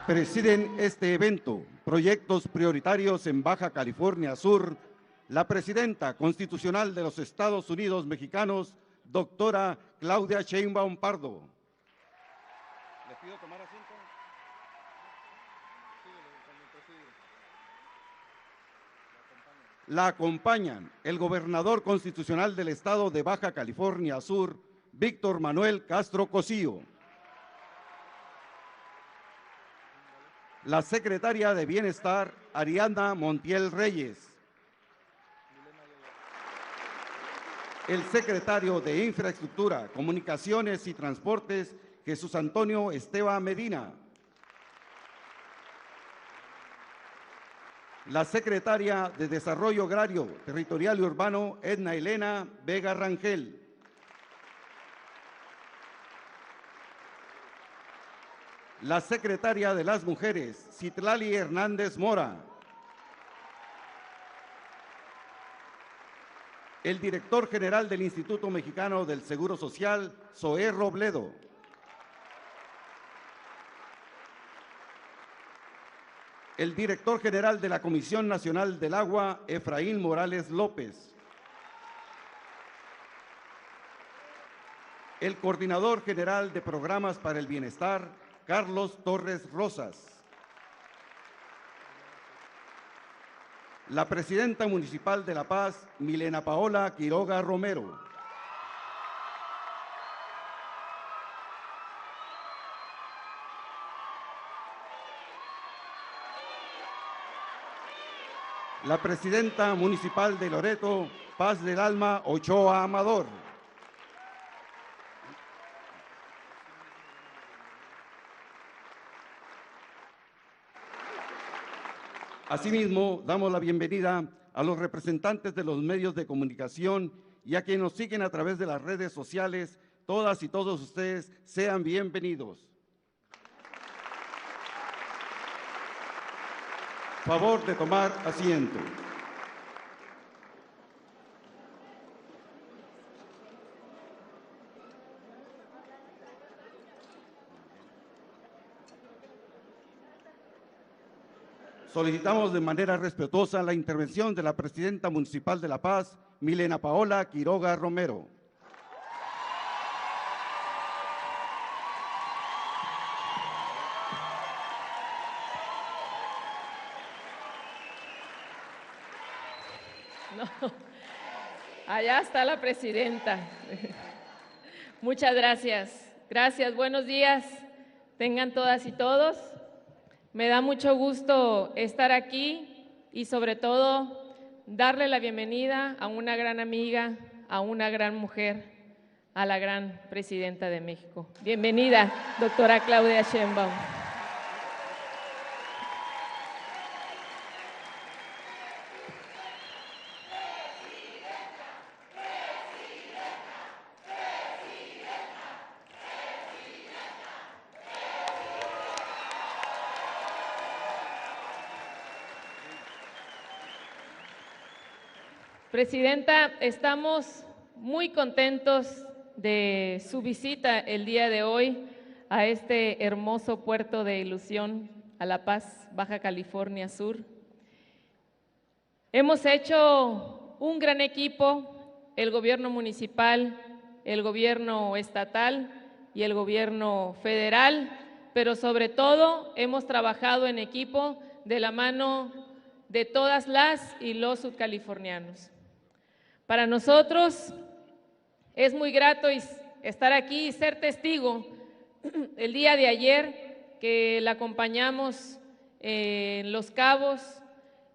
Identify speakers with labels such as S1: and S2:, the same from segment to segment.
S1: Presiden este evento, Proyectos Prioritarios en Baja California Sur, la presidenta constitucional de los Estados Unidos Mexicanos, doctora Claudia Sheinbaum Pardo. Les pido tomar asiento. La acompañan el gobernador constitucional del estado de Baja California Sur, Víctor Manuel Castro Cosío. La secretaria de Bienestar, Ariadna Montiel Reyes. El secretario de Infraestructura, Comunicaciones y Transportes, Jesús Antonio Esteva Medina. La secretaria de Desarrollo Agrario, Territorial y Urbano, Edna Elena Vega Rangel. La secretaria de las Mujeres, Citlali Hernández Mora. El director general del Instituto Mexicano del Seguro Social, Zoé Robledo. El director general de la Comisión Nacional del Agua, Efraín Morales López. El coordinador general de Programas para el Bienestar, Carlos Torres Rosas. La presidenta municipal de La Paz, Milena Paola Quiroga Romero. La presidenta municipal de Loreto, Paz del Alma Ochoa Amador. Asimismo, damos la bienvenida a los representantes de los medios de comunicación y a quienes nos siguen a través de las redes sociales. Todas y todos ustedes sean bienvenidos. Favor de tomar asiento. Solicitamos de manera respetuosa la intervención de la presidenta municipal de La Paz, Milena Paola Quiroga Romero.
S2: No, allá está la presidenta. Muchas gracias. Gracias, buenos días. Tengan todas y todos. Me da mucho gusto estar aquí y sobre todo darle la bienvenida a una gran amiga, a una gran mujer, a la gran presidenta de México. Bienvenida, doctora Claudia Sheinbaum. Presidenta, estamos muy contentos de su visita el día de hoy a este hermoso puerto de ilusión, a La Paz, Baja California Sur. Hemos hecho un gran equipo, el gobierno municipal, el gobierno estatal y el gobierno federal, pero sobre todo hemos trabajado en equipo de la mano de todas las y los sudcalifornianos. Para nosotros es muy grato estar aquí y ser testigo el día de ayer que la acompañamos en Los Cabos,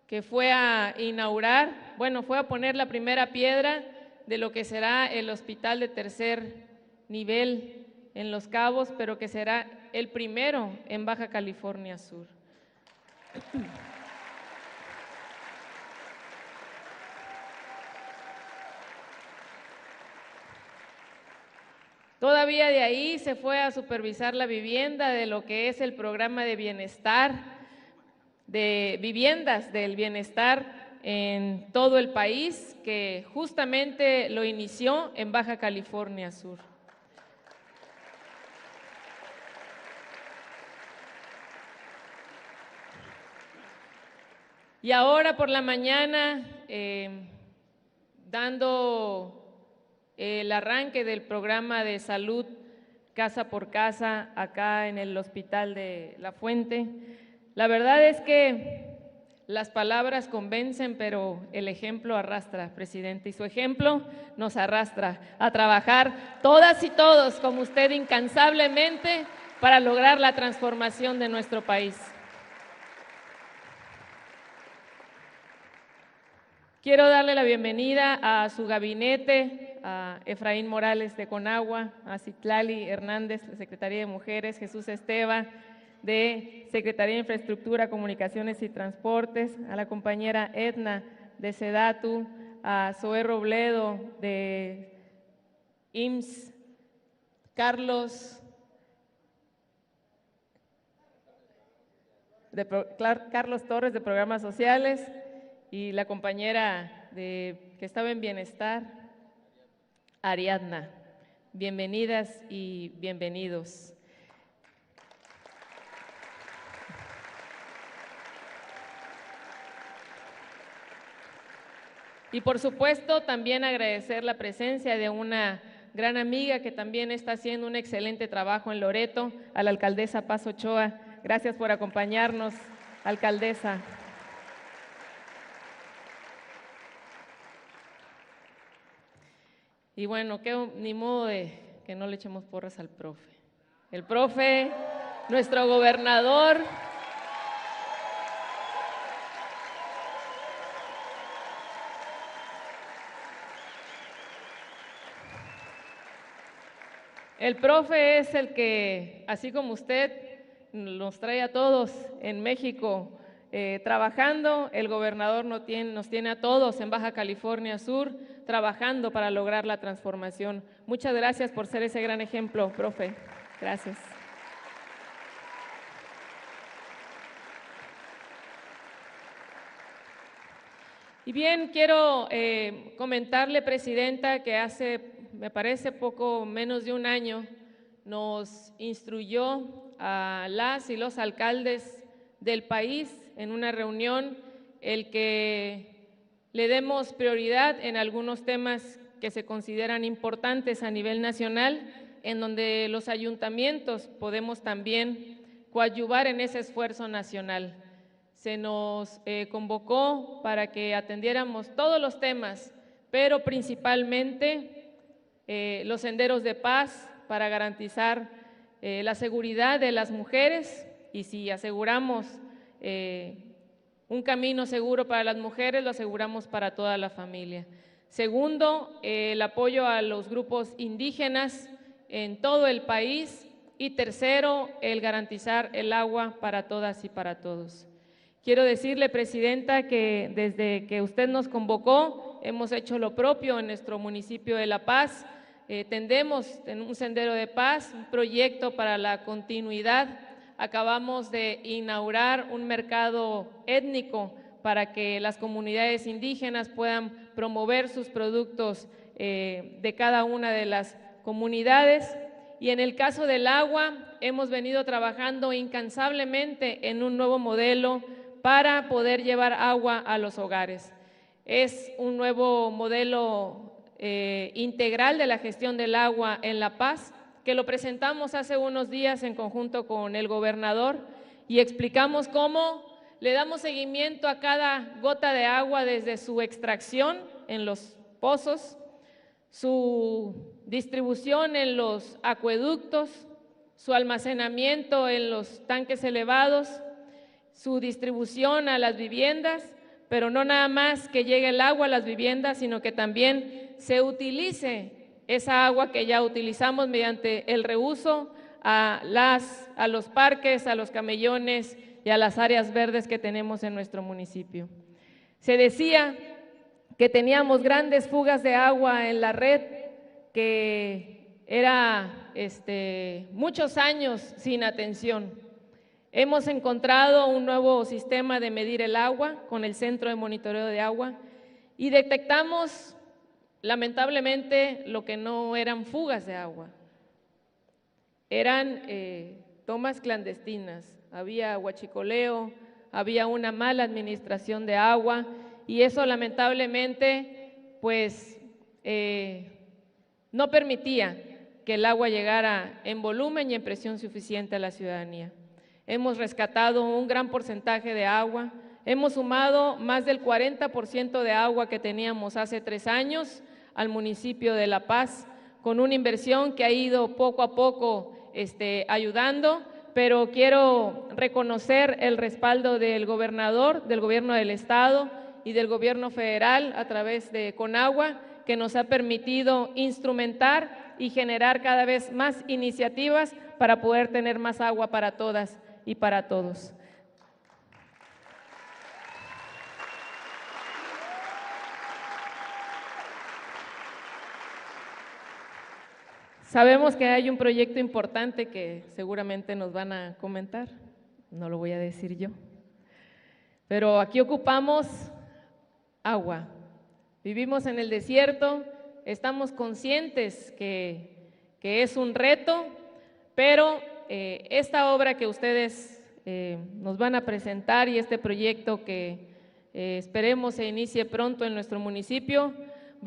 S2: que fue a inaugurar, fue a poner la primera piedra de lo que será el hospital de tercer nivel en Los Cabos, pero que será el primero en Baja California Sur. Todavía de ahí se fue a supervisar la vivienda de lo que es el programa de bienestar, de viviendas del bienestar en todo el país, que justamente lo inició en Baja California Sur. Y ahora por la mañana, dando el arranque del programa de salud Casa por Casa acá en el Hospital de La Fuente, la verdad es que las palabras convencen, pero el ejemplo arrastra, presidente, y su ejemplo nos arrastra a trabajar todas y todos como usted incansablemente para lograr la transformación de nuestro país. Quiero darle la bienvenida a su gabinete, a Efraín Morales de Conagua, a Citlali Hernández, de Secretaría de Mujeres, Jesús Esteva, de Secretaría de Infraestructura, Comunicaciones y Transportes, a la compañera Edna de Sedatu, a Zoé Robledo de IMSS, Carlos Torres de Programas Sociales y la compañera que estaba en Bienestar, Ariadna. Bienvenidas y bienvenidos. Y por supuesto también agradecer la presencia de una gran amiga que también está haciendo un excelente trabajo en Loreto, a la alcaldesa Paz Ochoa. Gracias por acompañarnos, alcaldesa. Y bueno, ni modo de que no le echemos porras al profe. El profe, nuestro gobernador. El profe es el que, así como usted, nos trae a todos en México trabajando. El gobernador nos tiene a todos en Baja California Sur trabajando para lograr la transformación. Muchas gracias por ser ese gran ejemplo, profe. Gracias. Y bien, quiero comentarle, presidenta, que me parece poco menos de un año, nos instruyó a las y los alcaldes del país en una reunión el que le demos prioridad en algunos temas que se consideran importantes a nivel nacional, en donde los ayuntamientos podemos también coadyuvar en ese esfuerzo nacional. Se nos convocó para que atendiéramos todos los temas, pero principalmente los senderos de paz para garantizar la seguridad de las mujeres, y si aseguramos un camino seguro para las mujeres, lo aseguramos para toda la familia. Segundo, el apoyo a los grupos indígenas en todo el país. Y tercero, el garantizar el agua para todas y para todos. Quiero decirle, presidenta, que desde que usted nos convocó, hemos hecho lo propio en nuestro municipio de La Paz. Tendemos en un sendero de paz, un proyecto para la continuidad. Acabamos de inaugurar un mercado étnico para que las comunidades indígenas puedan promover sus productos de cada una de las comunidades. Y en el caso del agua, hemos venido trabajando incansablemente en un nuevo modelo para poder llevar agua a los hogares. Es un nuevo modelo integral de la gestión del agua en La Paz, que lo presentamos hace unos días en conjunto con el gobernador y explicamos cómo le damos seguimiento a cada gota de agua desde su extracción en los pozos, su distribución en los acueductos, su almacenamiento en los tanques elevados, su distribución a las viviendas, pero no nada más que llegue el agua a las viviendas, sino que también se utilice esa agua que ya utilizamos mediante el reuso a los parques, a los camellones y a las áreas verdes que tenemos en nuestro municipio. Se decía que teníamos grandes fugas de agua en la red, que era muchos años sin atención. Hemos encontrado un nuevo sistema de medir el agua con el Centro de Monitoreo de Agua y detectamos lamentablemente lo que no eran fugas de agua, eran tomas clandestinas. Había huachicoleo, había una mala administración de agua y eso lamentablemente pues no permitía que el agua llegara en volumen y en presión suficiente a la ciudadanía. Hemos rescatado un gran porcentaje de agua, hemos sumado más del 40% de agua que teníamos hace 3 años al municipio de La Paz, con una inversión que ha ido poco a poco ayudando, pero quiero reconocer el respaldo del gobernador, del gobierno del estado y del gobierno federal a través de Conagua, que nos ha permitido instrumentar y generar cada vez más iniciativas para poder tener más agua para todas y para todos. Sabemos que hay un proyecto importante que seguramente nos van a comentar, no lo voy a decir yo, pero aquí ocupamos agua. Vivimos en el desierto, estamos conscientes que es un reto, pero esta obra que ustedes nos van a presentar y este proyecto que esperemos se inicie pronto en nuestro municipio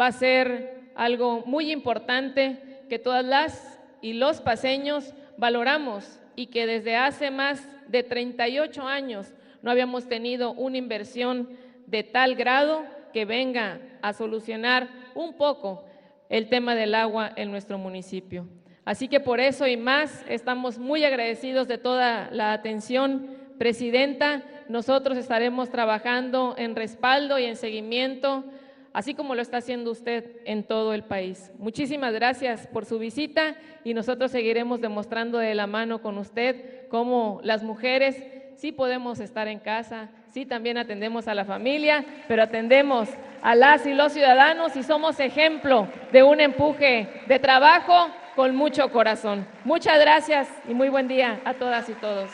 S2: va a ser algo muy importante que todas las y los paceños valoramos y que desde hace más de 38 años no habíamos tenido una inversión de tal grado que venga a solucionar un poco el tema del agua en nuestro municipio. Así que por eso y más estamos muy agradecidos de toda la atención, Presidenta. Nosotros estaremos trabajando en respaldo y en seguimiento, así como lo está haciendo usted en todo el país. Muchísimas gracias por su visita y nosotros seguiremos demostrando de la mano con usted cómo las mujeres sí podemos estar en casa, sí también atendemos a la familia, pero atendemos a las y los ciudadanos y somos ejemplo de un empuje de trabajo con mucho corazón. Muchas gracias y muy buen día a todas y todos.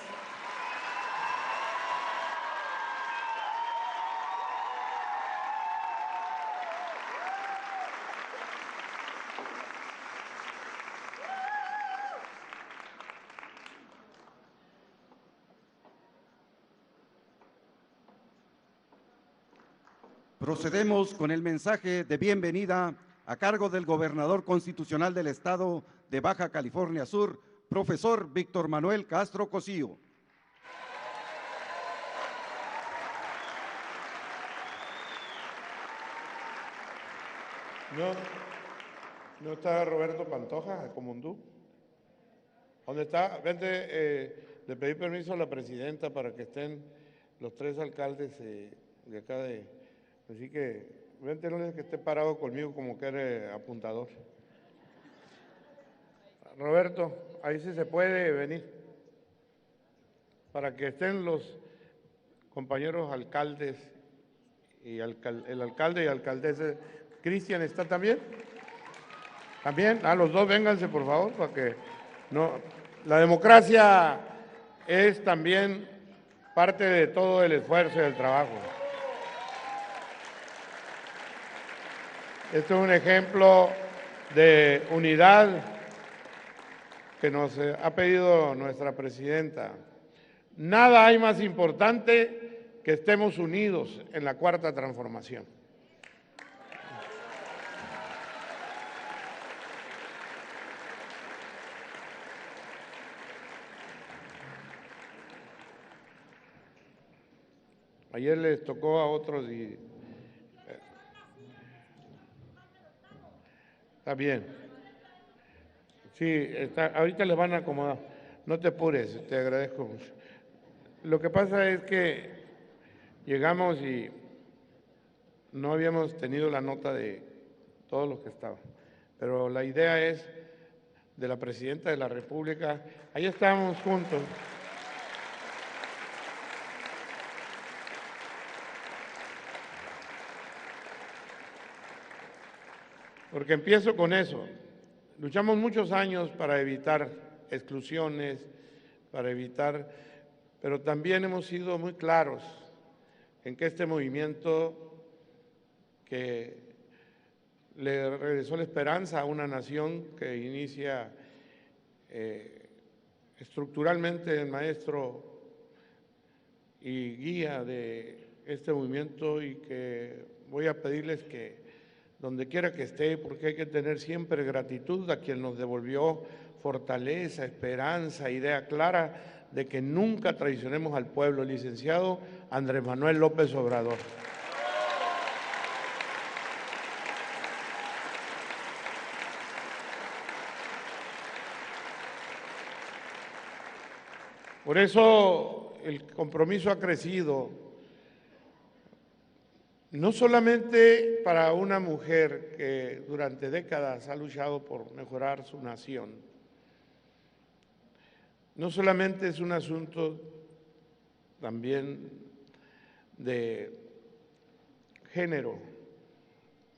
S1: Procedemos con el mensaje de bienvenida a cargo del gobernador constitucional del estado de Baja California Sur, profesor Víctor Manuel Castro Cosío.
S3: ¿No está Roberto Pantoja, de Comondú? ¿Dónde está? Vente, le pedí permiso a la presidenta para que estén los 3 alcaldes de acá de... Así que, vente, no es que esté parado conmigo como que eres apuntador. Roberto, ahí sí se puede venir. Para que estén los compañeros alcaldes y el alcalde y alcaldesa. ¿Cristian está también? ¿También? Los dos vénganse, por favor, para que no... La democracia es también parte de todo el esfuerzo y el trabajo. Este es un ejemplo de unidad que nos ha pedido nuestra presidenta. Nada hay más importante que estemos unidos en la Cuarta Transformación. Ayer les tocó a otros y... Está bien. Sí, ahorita les van a acomodar. No te apures, te agradezco mucho. Lo que pasa es que llegamos y no habíamos tenido la nota de todos los que estaban. Pero la idea es de la presidenta de la República. Ahí estábamos juntos. Porque empiezo con eso. Luchamos muchos años para evitar exclusiones, pero también hemos sido muy claros en que este movimiento que le regresó la esperanza a una nación que inicia estructuralmente el maestro y guía de este movimiento, y que voy a pedirles que donde quiera que esté, porque hay que tener siempre gratitud a quien nos devolvió fortaleza, esperanza, idea clara de que nunca traicionemos al pueblo, el licenciado Andrés Manuel López Obrador. Por eso el compromiso ha crecido, no solamente para una mujer que durante décadas ha luchado por mejorar su nación, no solamente es un asunto también de género,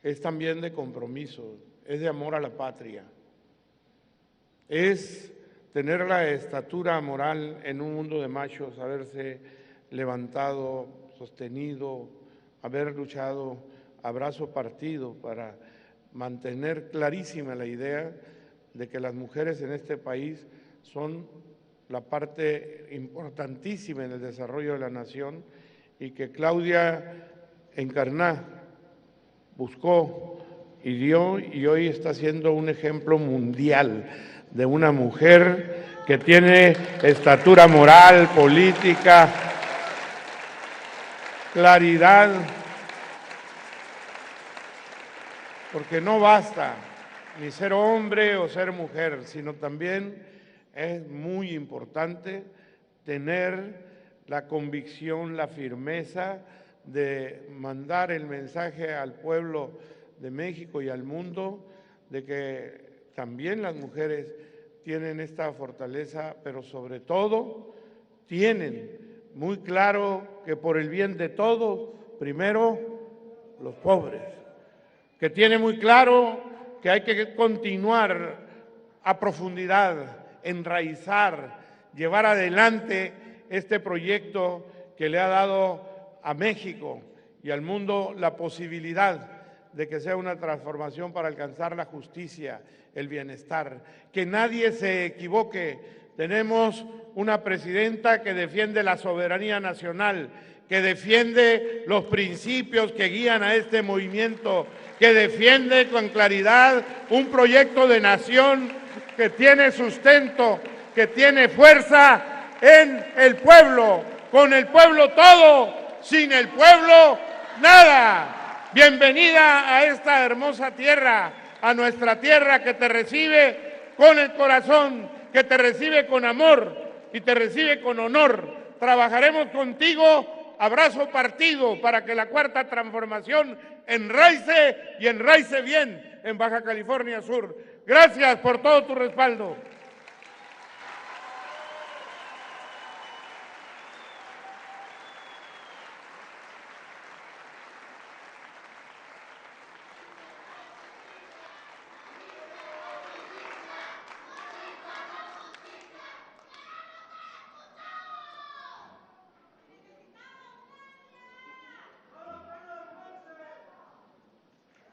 S3: es también de compromiso, es de amor a la patria, es tener la estatura moral en un mundo de machos, haberse levantado, sostenido, haber luchado a brazo partido para mantener clarísima la idea de que las mujeres en este país son la parte importantísima en el desarrollo de la nación, y que Claudia Encarná buscó y dio, y hoy está siendo un ejemplo mundial de una mujer que tiene estatura moral, política, claridad, porque no basta ni ser hombre o ser mujer, sino también es muy importante tener la convicción, la firmeza de mandar el mensaje al pueblo de México y al mundo de que también las mujeres tienen esta fortaleza, pero sobre todo tienen muy claro que por el bien de todos, primero los pobres, que tienen muy claro que hay que continuar a profundidad, enraizar, llevar adelante este proyecto que le ha dado a México y al mundo la posibilidad de que sea una transformación para alcanzar la justicia, el bienestar. Que nadie se equivoque, tenemos una presidenta que defiende la soberanía nacional, que defiende los principios que guían a este movimiento, que defiende con claridad un proyecto de nación que tiene sustento, que tiene fuerza en el pueblo, con el pueblo todo, sin el pueblo nada. Bienvenida a esta hermosa tierra, a nuestra tierra que te recibe con el corazón, que te recibe con amor y te recibe con honor. Trabajaremos contigo a brazo partido para que la Cuarta Transformación enraice y enraice bien en Baja California Sur. Gracias por todo tu respaldo.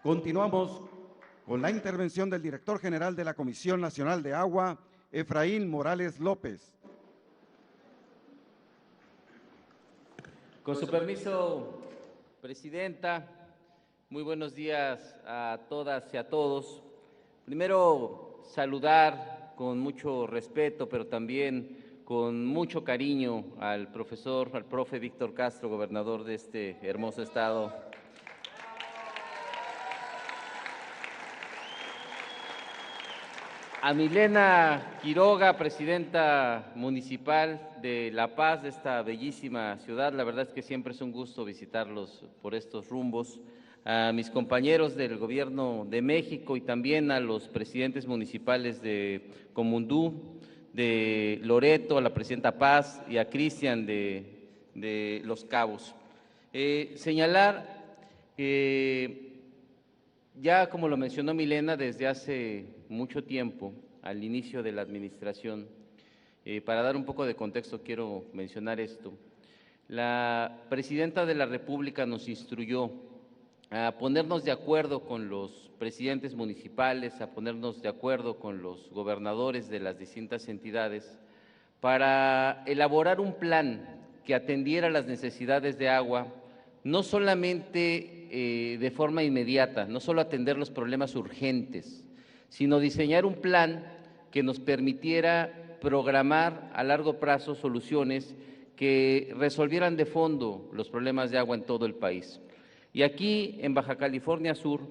S1: Continuamos con la intervención del director general de la Comisión Nacional de Agua, Efraín Morales López.
S4: Con su permiso, Presidenta, muy buenos días a todas y a todos. Primero, saludar con mucho respeto, pero también con mucho cariño al profe Víctor Castro, gobernador de este hermoso estado. A Milena Quiroga, presidenta municipal de La Paz, de esta bellísima ciudad. La verdad es que siempre es un gusto visitarlos por estos rumbos. A mis compañeros del Gobierno de México y también a los presidentes municipales de Comundú, de Loreto, a la presidenta Paz y a Cristian de Los Cabos. Señalar que ya como lo mencionó Milena desde hace mucho tiempo, al inicio de la administración, para dar un poco de contexto quiero mencionar esto. La Presidenta de la República nos instruyó a ponernos de acuerdo con los presidentes municipales, a ponernos de acuerdo con los gobernadores de las distintas entidades para elaborar un plan que atendiera las necesidades de agua, no solamente de forma inmediata, no solo atender los problemas urgentes, sino diseñar un plan que nos permitiera programar a largo plazo soluciones que resolvieran de fondo los problemas de agua en todo el país. Y aquí, en Baja California Sur,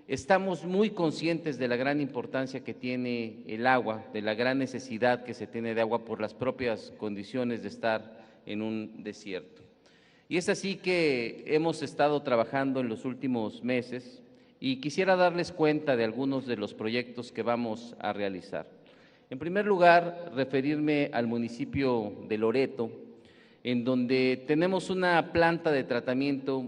S4: estamos muy conscientes de la gran importancia que tiene el agua, de la gran necesidad que se tiene de agua por las propias condiciones de estar en un desierto. Y es así que hemos estado trabajando en los últimos meses y quisiera darles cuenta de algunos de los proyectos que vamos a realizar. En primer lugar, referirme al municipio de Loreto, en donde tenemos una planta de tratamiento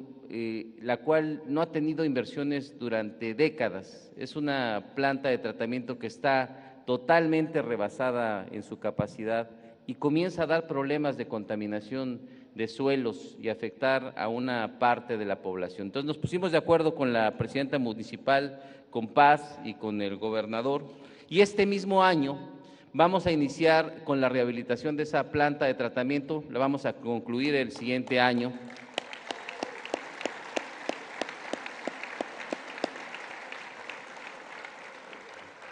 S4: la cual no ha tenido inversiones durante décadas. Es una planta de tratamiento que está totalmente rebasada en su capacidad y comienza a dar problemas de contaminación de suelos y afectar a una parte de la población. Entonces nos pusimos de acuerdo con la presidenta municipal, con Paz y con el gobernador, y este mismo año vamos a iniciar con la rehabilitación de esa planta de tratamiento, la vamos a concluir el siguiente año.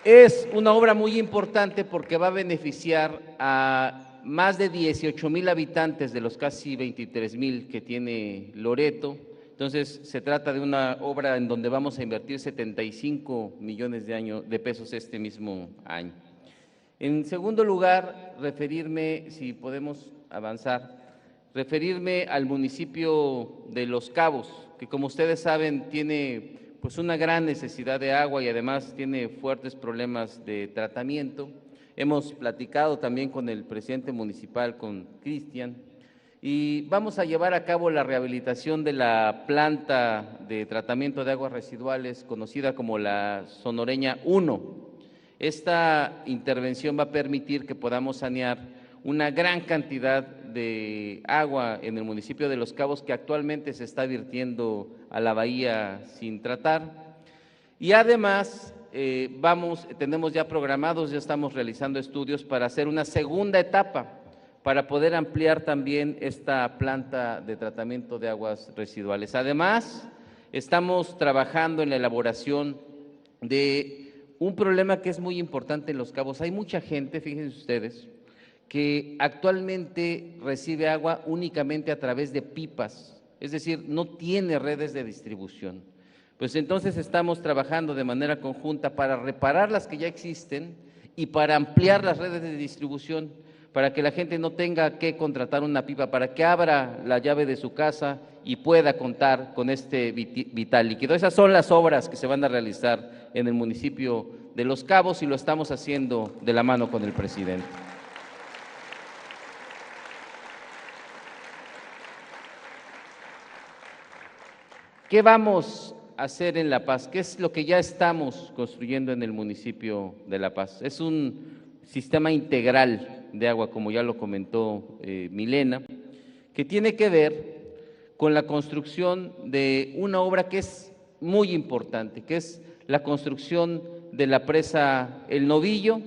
S4: Es una obra muy importante porque va a beneficiar a más de 18,000 habitantes de los casi 23,000 que tiene Loreto. Entonces, se trata de una obra en donde vamos a invertir 75 millones de pesos este mismo año. En segundo lugar, referirme, si podemos avanzar, referirme al municipio de Los Cabos, que como ustedes saben tiene pues una gran necesidad de agua y además tiene fuertes problemas de tratamiento. Hemos platicado también con el presidente municipal, con Cristian, y vamos a llevar a cabo la rehabilitación de la planta de tratamiento de aguas residuales conocida como la Sonoreña 1. Esta intervención va a permitir que podamos sanear una gran cantidad de agua en el municipio de Los Cabos que actualmente se está virtiendo a la bahía sin tratar. Y además tenemos ya programados, ya estamos realizando estudios para hacer una segunda etapa para poder ampliar también esta planta de tratamiento de aguas residuales. Además, estamos trabajando en la elaboración de un problema que es muy importante en Los Cabos. Hay mucha gente, fíjense ustedes, que actualmente recibe agua únicamente a través de pipas, es decir, no tiene redes de distribución. Pues entonces estamos trabajando de manera conjunta para reparar las que ya existen y para ampliar las redes de distribución, para que la gente no tenga que contratar una pipa, para que abra la llave de su casa y pueda contar con este vital líquido. Esas son las obras que se van a realizar en el municipio de Los Cabos y lo estamos haciendo de la mano con el presidente. ¿Qué vamos a hacer en La Paz? ¿Qué es lo que ya estamos construyendo en el municipio de La Paz? Es un sistema integral de agua, como ya lo comentó Milena, que tiene que ver con la construcción de una obra que es muy importante, que es la construcción de la presa El Novillo,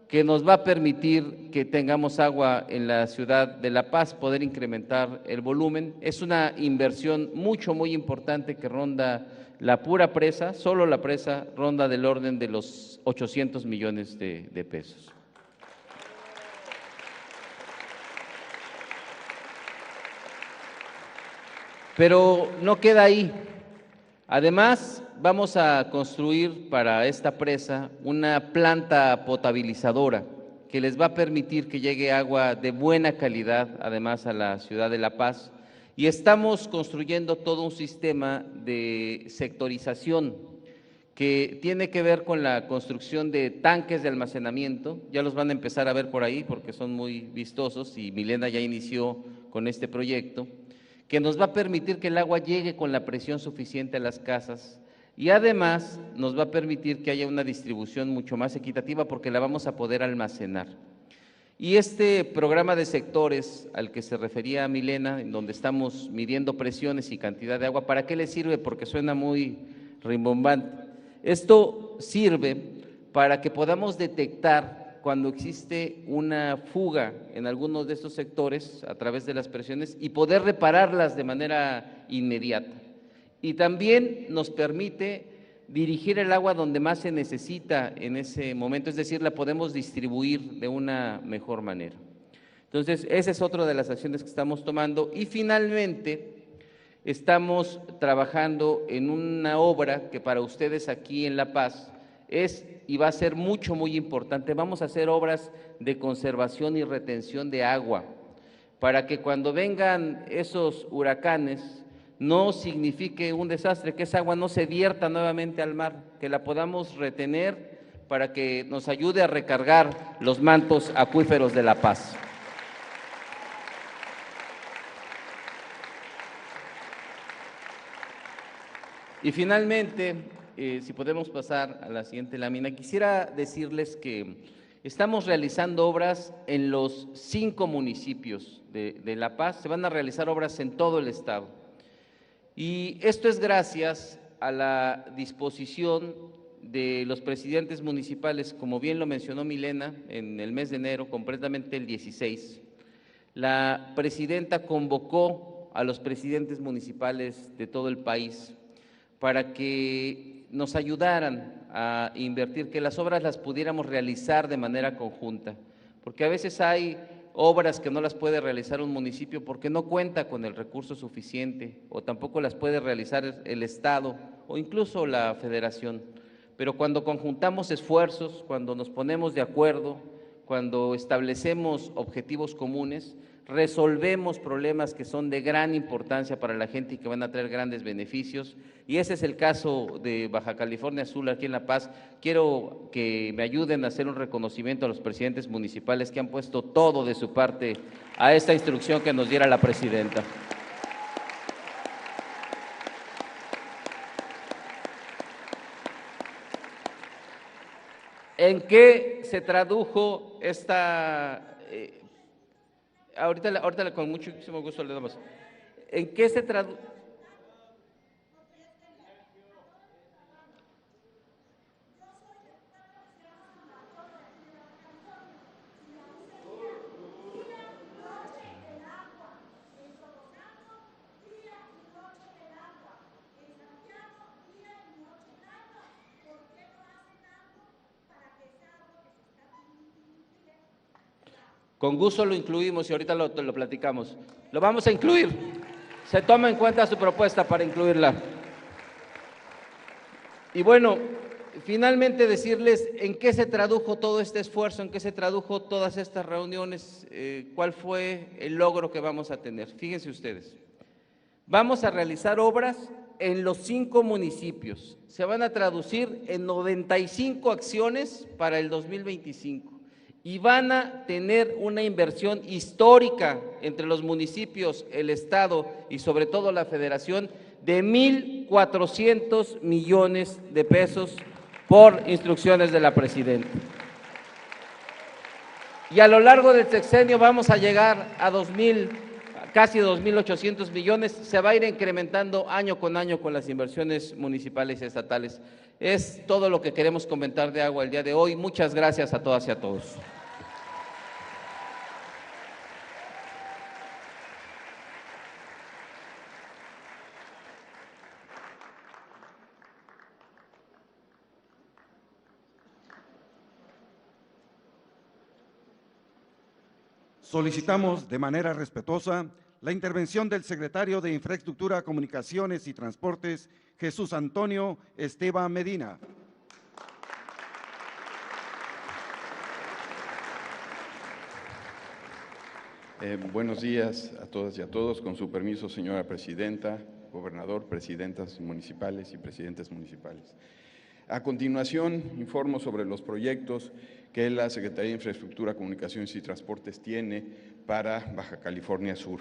S4: que nos va a permitir que tengamos agua en la ciudad de La Paz, poder incrementar el volumen. Es una inversión muy importante que ronda la pura presa, solo la presa ronda del orden de los 800 millones de pesos. Pero no queda ahí. Además, vamos a construir para esta presa una planta potabilizadora que les va a permitir que llegue agua de buena calidad, además a la ciudad de La Paz. Y estamos construyendo todo un sistema de sectorización que tiene que ver con la construcción de tanques de almacenamiento. Ya los van a empezar a ver por ahí porque son muy vistosos y Milena ya inició con este proyecto, que nos va a permitir que el agua llegue con la presión suficiente a las casas y además nos va a permitir que haya una distribución mucho más equitativa porque la vamos a poder almacenar. Y este programa de sectores al que se refería Milena, en donde estamos midiendo presiones y cantidad de agua, ¿para qué le sirve? Porque suena muy rimbombante. Esto sirve para que podamos detectar cuando existe una fuga en algunos de estos sectores a través de las presiones y poder repararlas de manera inmediata. Y también nos permite dirigir el agua donde más se necesita en ese momento, es decir, la podemos distribuir de una mejor manera. Entonces, esa es otra de las acciones que estamos tomando. Y finalmente, estamos trabajando en una obra que para ustedes aquí en La Paz es y va a ser muy importante. Vamos a hacer obras de conservación y retención de agua para que cuando vengan esos huracanes no signifique un desastre, que esa agua no se vierta nuevamente al mar, que la podamos retener para que nos ayude a recargar los mantos acuíferos de La Paz. Y finalmente, si podemos pasar a la siguiente lámina, quisiera decirles que estamos realizando obras en los 5 municipios de La Paz, se van a realizar obras en todo el estado. Y esto es gracias a la disposición de los presidentes municipales, como bien lo mencionó Milena, en el mes de enero, concretamente el 16. La presidenta convocó a los presidentes municipales de todo el país para que nos ayudaran a invertir, que las obras las pudiéramos realizar de manera conjunta, porque a veces hay obras que no las puede realizar un municipio porque no cuenta con el recurso suficiente o tampoco las puede realizar el Estado o incluso la Federación. Pero cuando conjuntamos esfuerzos, cuando nos ponemos de acuerdo, cuando establecemos objetivos comunes, resolvemos problemas que son de gran importancia para la gente y que van a traer grandes beneficios. Y ese es el caso de Baja California Sur, aquí en La Paz. Quiero que me ayuden a hacer un reconocimiento a los presidentes municipales que han puesto todo de su parte a esta instrucción que nos diera la presidenta. ¿En qué se tradujo esta… ahorita con muchísimo gusto le damos. ¿En qué se tradujo? Con gusto lo incluimos y ahorita lo platicamos. Lo vamos a incluir. Se toma en cuenta su propuesta para incluirla. Y bueno, finalmente decirles en qué se tradujo todo este esfuerzo, en qué se tradujo todas estas reuniones, cuál fue el logro que vamos a tener. Fíjense ustedes, vamos a realizar obras en los 5 municipios. Se van a traducir en 95 acciones para el 2025. Y van a tener una inversión histórica entre los municipios, el Estado y sobre todo la Federación de 1,400 millones de pesos por instrucciones de la presidenta. Y a lo largo del sexenio vamos a llegar a casi 2,800 millones, se va a ir incrementando año con las inversiones municipales y estatales. Es todo lo que queremos comentar de agua el día de hoy. Muchas gracias a todas y a todos.
S1: Solicitamos de manera respetuosa la intervención del secretario de Infraestructura, Comunicaciones y Transportes, Jesús Antonio Esteban Medina.
S5: Buenos días a todas y a todos. Con su permiso, señora presidenta, gobernador, presidentas municipales y presidentes municipales. A continuación, informo sobre los proyectos que la Secretaría de Infraestructura, Comunicaciones y Transportes tiene para Baja California Sur.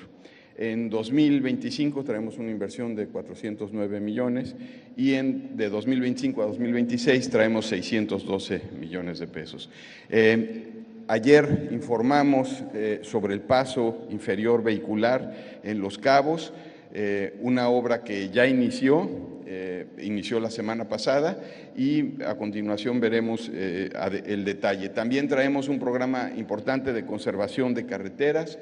S5: En 2025 traemos una inversión de 409 millones y de 2025 a 2026 traemos 612 millones de pesos. Ayer informamos sobre el paso inferior vehicular en Los Cabos. una obra que ya inició la semana pasada y a continuación veremos el detalle. También traemos un programa importante de conservación de carreteras,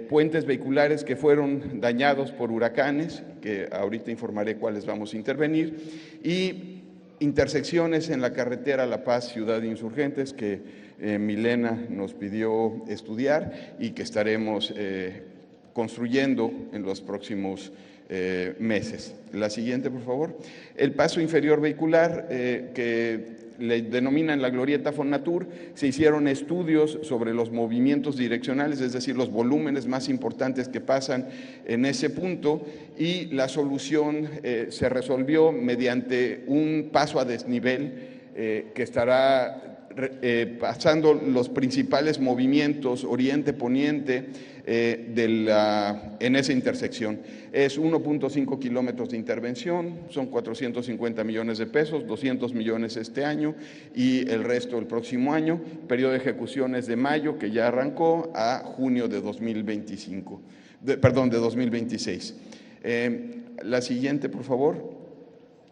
S5: puentes vehiculares que fueron dañados por huracanes, que ahorita informaré cuáles vamos a intervenir, y intersecciones en la carretera La Paz, Ciudad de Insurgentes, que Milena nos pidió estudiar y que estaremos construyendo en los próximos meses. La siguiente, por favor. El paso inferior vehicular, que le denominan la glorieta Fonatur, se hicieron estudios sobre los movimientos direccionales, es decir, los volúmenes más importantes que pasan en ese punto, y la solución se resolvió mediante un paso a desnivel que estará pasando los principales movimientos oriente-poniente en esa intersección. Es 1.5 kilómetros de intervención, son 450 millones de pesos, 200 millones este año y el resto el próximo año. Periodo de ejecución es de mayo, que ya arrancó, a junio de 2026. La siguiente, por favor.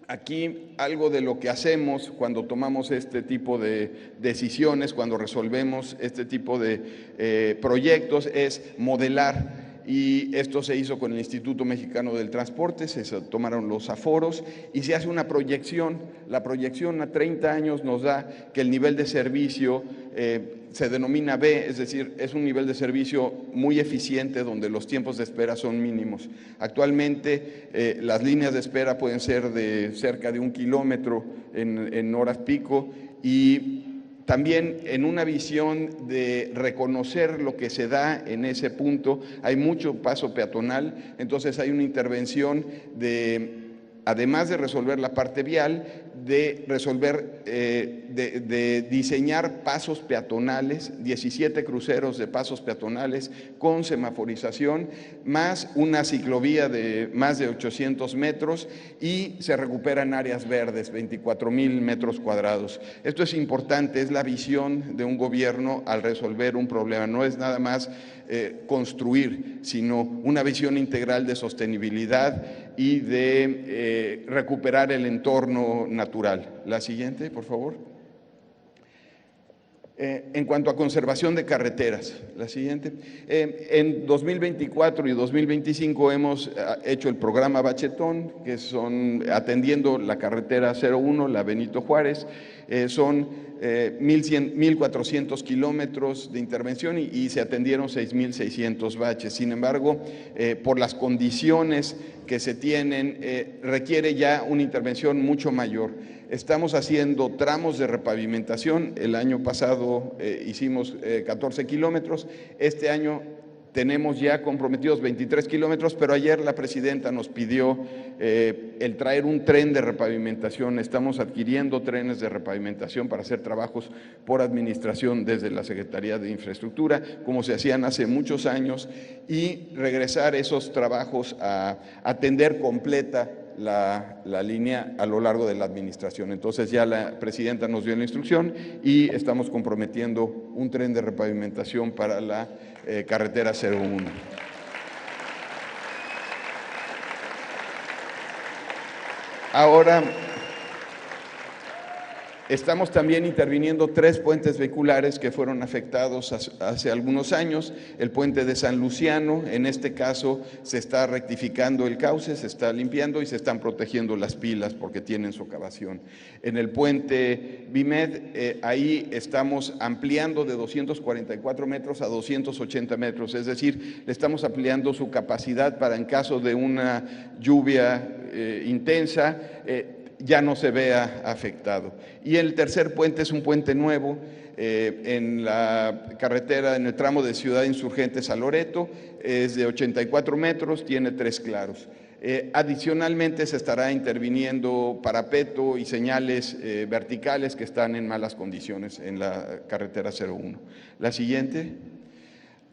S5: Aquí algo de lo que hacemos cuando tomamos este tipo de decisiones, cuando resolvemos este tipo de proyectos, es modelar. Y esto se hizo con el Instituto Mexicano del Transporte, se tomaron los aforos y se hace una proyección. La proyección a 30 años nos da que el nivel de servicio se denomina B, es decir, es un nivel de servicio muy eficiente donde los tiempos de espera son mínimos. Actualmente las líneas de espera pueden ser de cerca de 1 kilómetro en horas pico, y también en una visión de reconocer lo que se da en ese punto, hay mucho paso peatonal, entonces hay una intervención además de resolver la parte vial, de resolver, de diseñar pasos peatonales, 17 cruceros de pasos peatonales con semaforización, más una ciclovía de más de 800 metros, y se recuperan áreas verdes, 24,000 metros cuadrados. Esto es importante, es la visión de un gobierno al resolver un problema, no es nada más construir, sino una visión integral de sostenibilidad y de recuperar el entorno natural. La siguiente, por favor. En cuanto a conservación de carreteras, la siguiente. En 2024 y 2025 hemos hecho el programa Bachetón, que son atendiendo la carretera 01, la Benito Juárez, son 1,400 kilómetros de intervención y se atendieron 6,600 baches. Sin embargo, por las condiciones que se tienen, requiere ya una intervención mucho mayor. Estamos haciendo tramos de repavimentación. El año pasado hicimos 14 kilómetros. Este año tenemos ya comprometidos 23 kilómetros, pero ayer la presidenta nos pidió el traer un tren de repavimentación. Estamos adquiriendo trenes de repavimentación para hacer trabajos por administración desde la Secretaría de Infraestructura, como se hacían hace muchos años, y regresar esos trabajos a atender completa la línea a lo largo de la administración. Entonces ya la presidenta nos dio la instrucción y estamos comprometiendo un tren de repavimentación para la carretera 01. Ahora estamos también interviniendo 3 puentes vehiculares que fueron afectados hace algunos años. El puente de San Luciano, en este caso se está rectificando el cauce, se está limpiando y se están protegiendo las pilas porque tienen socavación. En el puente Vimed, ahí estamos ampliando de 244 metros a 280 metros, es decir, le estamos ampliando su capacidad para en caso de una lluvia intensa, ya no se vea afectado. Y el tercer puente es un puente nuevo en la carretera, en el tramo de Ciudad Insurgentes a Loreto, es de 84 metros, tiene 3 claros. Adicionalmente se estará interviniendo parapeto y señales verticales que están en malas condiciones en la carretera 01. La siguiente.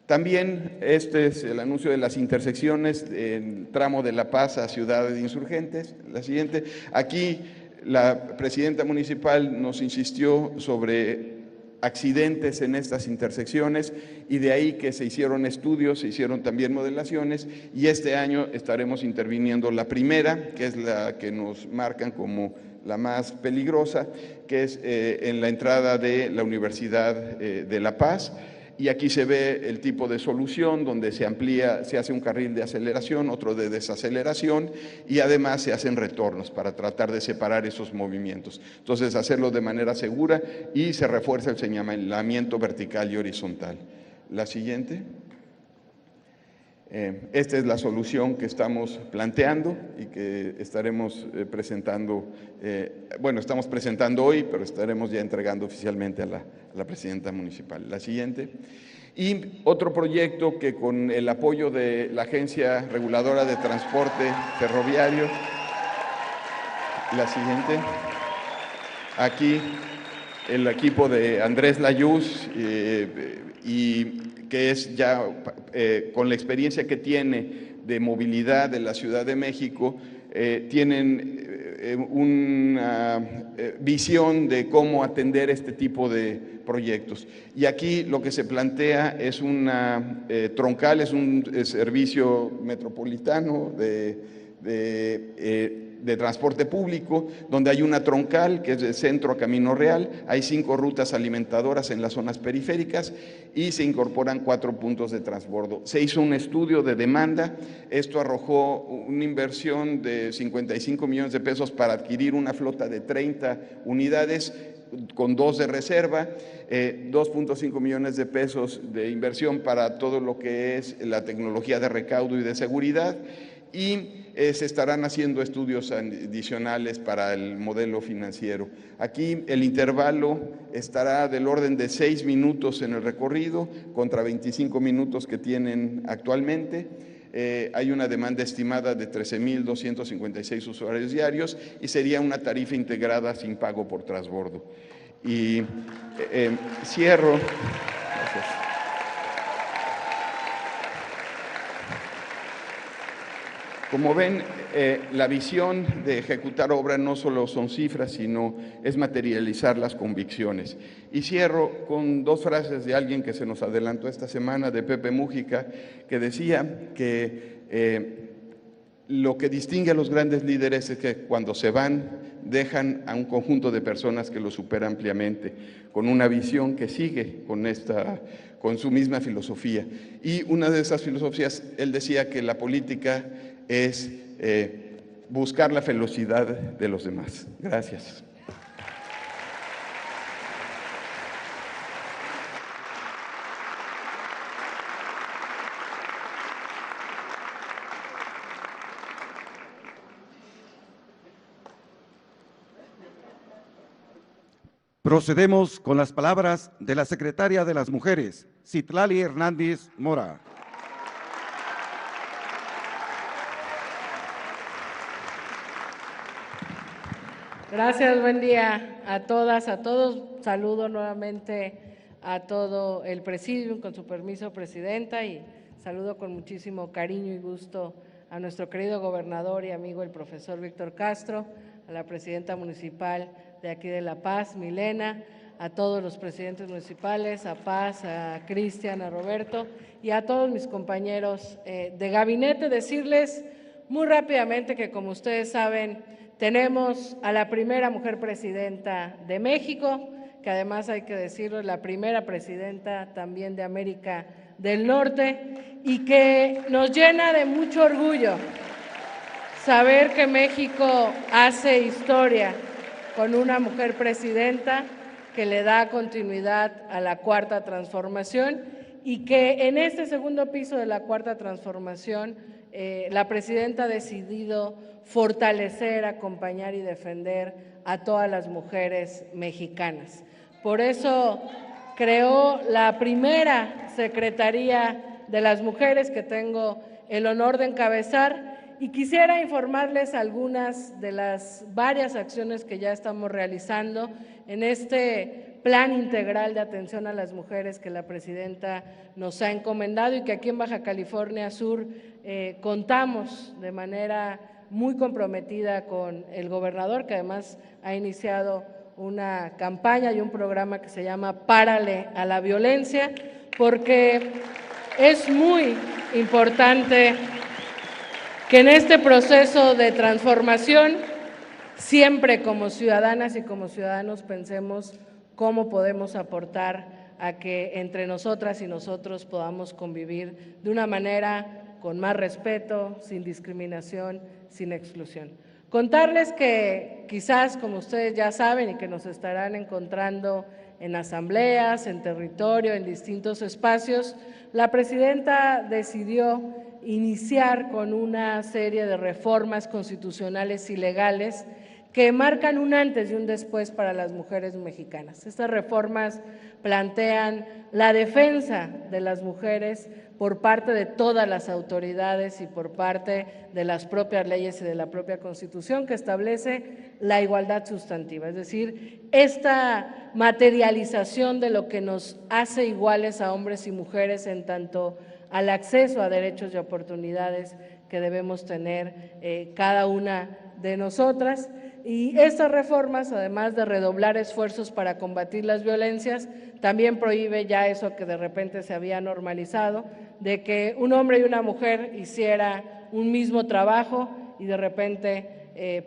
S5: También este es el anuncio de las intersecciones en tramo de La Paz a Ciudad de Insurgentes. La siguiente. Aquí la presidenta municipal nos insistió sobre accidentes en estas intersecciones, y de ahí que se hicieron estudios, se hicieron también modelaciones, y este año estaremos interviniendo la primera, que es la que nos marcan como la más peligrosa, que es en la entrada de la Universidad de La Paz. Y aquí se ve el tipo de solución donde se amplía, se hace un carril de aceleración, otro de desaceleración, y además se hacen retornos para tratar de separar esos movimientos. Entonces, hacerlo de manera segura, y se refuerza el señalamiento vertical y horizontal. La siguiente. Esta es la solución que estamos planteando y que estaremos presentando, estamos presentando hoy, pero estaremos ya entregando oficialmente a la presidenta municipal. La siguiente. Y otro proyecto que, con el apoyo de la Agencia Reguladora de Transporte Ferroviario, la siguiente. Aquí el equipo de Andrés Layuz, y que es ya con la experiencia que tiene de movilidad de la Ciudad de México, tienen una visión de cómo atender este tipo de proyectos. Y aquí lo que se plantea es una troncal, es un servicio metropolitano de transporte público, donde hay una troncal que es de Centro a Camino Real, hay 5 rutas alimentadoras en las zonas periféricas y se incorporan 4 puntos de transbordo. Se hizo un estudio de demanda, esto arrojó una inversión de 55 millones de pesos para adquirir una flota de 30 unidades, con 2 de reserva, 2.5 millones de pesos de inversión para todo lo que es la tecnología de recaudo y de seguridad, y se estarán haciendo estudios adicionales para el modelo financiero. Aquí el intervalo estará del orden de 6 minutos en el recorrido contra 25 minutos que tienen actualmente. Hay una demanda estimada de 13,256 usuarios diarios y sería una tarifa integrada sin pago por transbordo. Y cierro. Gracias. Como ven, la visión de ejecutar obra no solo son cifras, sino es materializar las convicciones. Y cierro con 2 frases de alguien que se nos adelantó esta semana, de Pepe Mújica, que decía que lo que distingue a los grandes líderes es que cuando se van, dejan a un conjunto de personas que lo supera ampliamente, con una visión que sigue con su misma filosofía. Y una de esas filosofías, él decía que la política es buscar la felicidad de los demás. Gracias.
S1: Procedemos con las palabras de la secretaria de las Mujeres, Citlali Hernández Mora.
S6: Gracias, buen día a todas, a todos. Saludo nuevamente a todo el presidium, con su permiso, presidenta, y saludo con muchísimo cariño y gusto a nuestro querido gobernador y amigo, el profesor Víctor Castro, a la presidenta municipal de aquí de La Paz, Milena, a todos los presidentes municipales, a Paz, a Cristian, a Roberto y a todos mis compañeros de gabinete. Decirles muy rápidamente que, como ustedes saben, tenemos a la primera mujer presidenta de México, que además, hay que decirlo, es la primera presidenta también de América del Norte, y que nos llena de mucho orgullo saber que México hace historia con una mujer presidenta que le da continuidad a la Cuarta Transformación, y que en este segundo piso de la Cuarta Transformación la presidenta ha decidido fortalecer, acompañar y defender a todas las mujeres mexicanas. Por eso creó la primera Secretaría de las Mujeres, que tengo el honor de encabezar, y quisiera informarles algunas de las varias acciones que ya estamos realizando en este plan integral de atención a las mujeres que la presidenta nos ha encomendado, y que aquí en Baja California Sur contamos de manera muy comprometida con el gobernador, que además ha iniciado una campaña y un programa que se llama Párale a la Violencia, porque es muy importante que en este proceso de transformación siempre como ciudadanas y como ciudadanos pensemos cómo podemos aportar a que entre nosotras y nosotros podamos convivir de una manera con más respeto, sin discriminación, sin exclusión. Contarles que quizás, como ustedes ya saben y que nos estarán encontrando en asambleas, en territorio, en distintos espacios, la presidenta decidió iniciar con una serie de reformas constitucionales y legales que marcan un antes y un después para las mujeres mexicanas. Estas reformas plantean la defensa de las mujeres por parte de todas las autoridades y por parte de las propias leyes y de la propia Constitución, que establece la igualdad sustantiva, es decir, esta materialización de lo que nos hace iguales a hombres y mujeres en tanto al acceso a derechos y oportunidades que debemos tener cada una de nosotras. Y estas reformas, además de redoblar esfuerzos para combatir las violencias, también prohíbe ya eso que de repente se había normalizado, de que un hombre y una mujer hiciera un mismo trabajo y de repente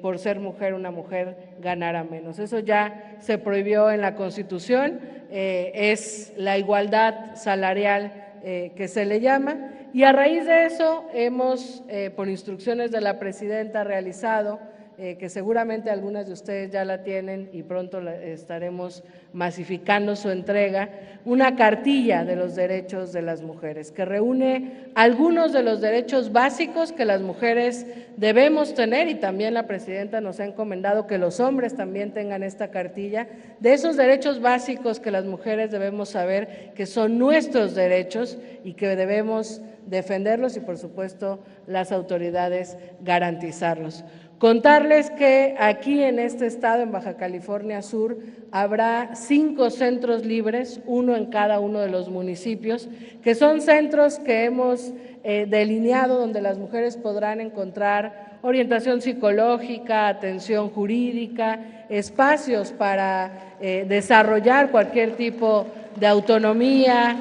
S6: por ser mujer una mujer ganara menos. Eso ya se prohibió en la Constitución, es la igualdad salarial que se le llama, y a raíz de eso hemos, por instrucciones de la presidenta, realizado que seguramente algunas de ustedes ya la tienen y pronto estaremos masificando su entrega, una cartilla de los derechos de las mujeres, que reúne algunos de los derechos básicos que las mujeres debemos tener, y también la presidenta nos ha encomendado que los hombres también tengan esta cartilla, de esos derechos básicos que las mujeres debemos saber que son nuestros derechos y que debemos defenderlos y, por supuesto, las autoridades garantizarlos. Contarles que aquí en este estado, en Baja California Sur, habrá 5 centros libres, uno en cada uno de los municipios, que son centros que hemos delineado donde las mujeres podrán encontrar orientación psicológica, atención jurídica, espacios para desarrollar cualquier tipo de autonomía,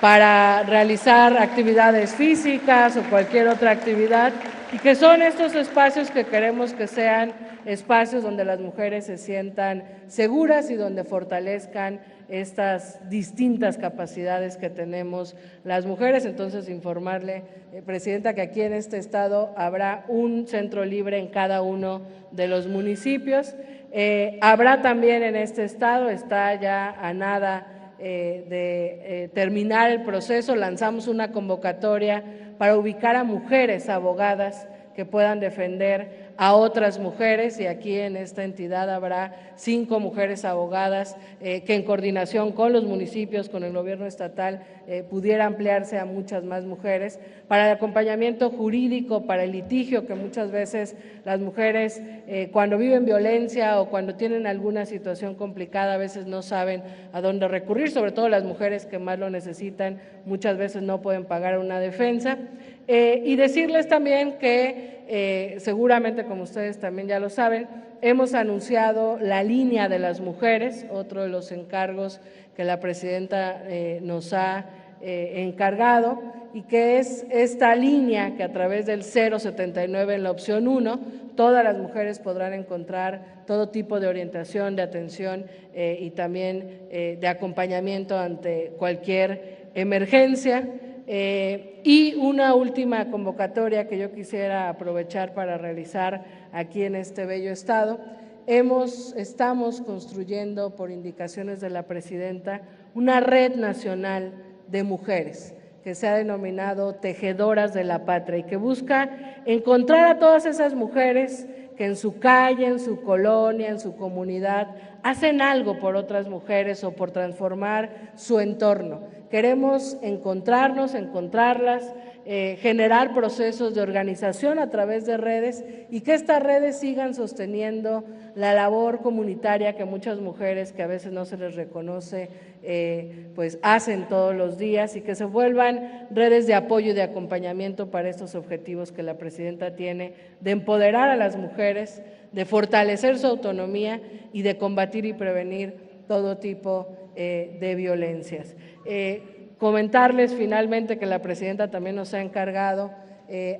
S6: para realizar actividades físicas o cualquier otra actividad, y que son estos espacios que queremos que sean espacios donde las mujeres se sientan seguras y donde fortalezcan estas distintas capacidades que tenemos las mujeres. Entonces, informarle, presidenta, que aquí en este estado habrá un centro libre en cada uno de los municipios. Habrá también en este estado, está ya a nada de terminar el proceso, lanzamos una convocatoria para ubicar a mujeres abogadas que puedan defender a otras mujeres, y aquí en esta entidad habrá 5 mujeres abogadas que en coordinación con los municipios, con el gobierno estatal, pudiera ampliarse a muchas más mujeres, para el acompañamiento jurídico, para el litigio, que muchas veces las mujeres cuando viven violencia o cuando tienen alguna situación complicada a veces no saben a dónde recurrir, sobre todo las mujeres que más lo necesitan, muchas veces no pueden pagar una defensa. Y decirles también que seguramente, como ustedes también ya lo saben, hemos anunciado la línea de las mujeres, otro de los encargos que la presidenta nos ha encargado, y que es esta línea que a través del 079 en la opción 1, todas las mujeres podrán encontrar todo tipo de orientación, de atención y también de acompañamiento ante cualquier emergencia. Y una última convocatoria que yo quisiera aprovechar para realizar aquí en este bello estado. Estamos construyendo, por indicaciones de la presidenta, una red nacional de mujeres que se ha denominado Tejedoras de la Patria y que busca encontrar a todas esas mujeres que en su calle, en su colonia, en su comunidad, hacen algo por otras mujeres o por transformar su entorno. Queremos encontrarlas, generar procesos de organización a través de redes y que estas redes sigan sosteniendo la labor comunitaria que muchas mujeres, que a veces no se les reconoce, pues hacen todos los días, y que se vuelvan redes de apoyo y de acompañamiento para estos objetivos que la presidenta tiene, de empoderar a las mujeres, de fortalecer su autonomía y de combatir y prevenir todo tipo de violencias. Comentarles finalmente que la presidenta también nos ha encargado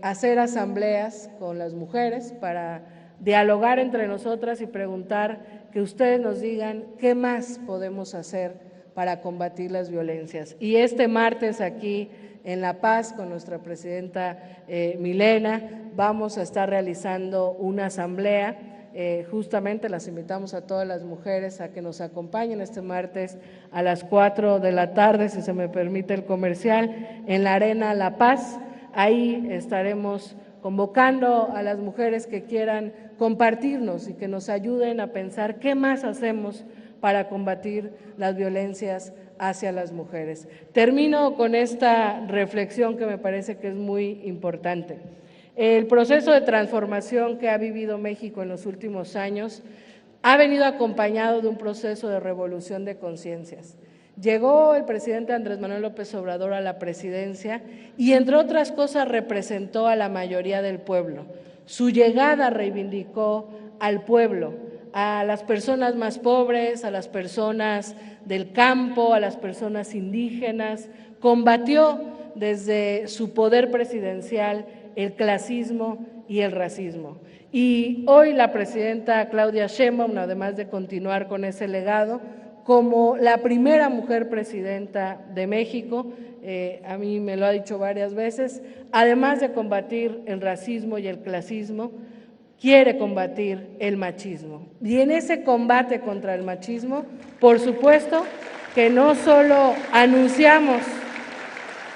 S6: hacer asambleas con las mujeres para dialogar entre nosotras y preguntar, que ustedes nos digan qué más podemos hacer para combatir las violencias. Y este martes aquí en La Paz, con nuestra presidenta Milena, vamos a estar realizando una asamblea. Justamente las invitamos a todas las mujeres a que nos acompañen este martes a las 4 de la tarde, si se me permite el comercial, en la Arena La Paz. Ahí estaremos convocando a las mujeres que quieran compartirnos y que nos ayuden a pensar qué más hacemos para combatir las violencias hacia las mujeres. Termino con esta reflexión que me parece que es muy importante. El proceso de transformación que ha vivido México en los últimos años ha venido acompañado de un proceso de revolución de conciencias. Llegó el presidente Andrés Manuel López Obrador a la presidencia y, entre otras cosas, representó a la mayoría del pueblo. Su llegada reivindicó al pueblo, a las personas más pobres, a las personas del campo, a las personas indígenas, combatió desde su poder presidencial el clasismo y el racismo. Y hoy la presidenta Claudia Sheinbaum, además de continuar con ese legado, como la primera mujer presidenta de México, a mí me lo ha dicho varias veces, además de combatir el racismo y el clasismo, quiere combatir el machismo. Y en ese combate contra el machismo, por supuesto que no solo anunciamos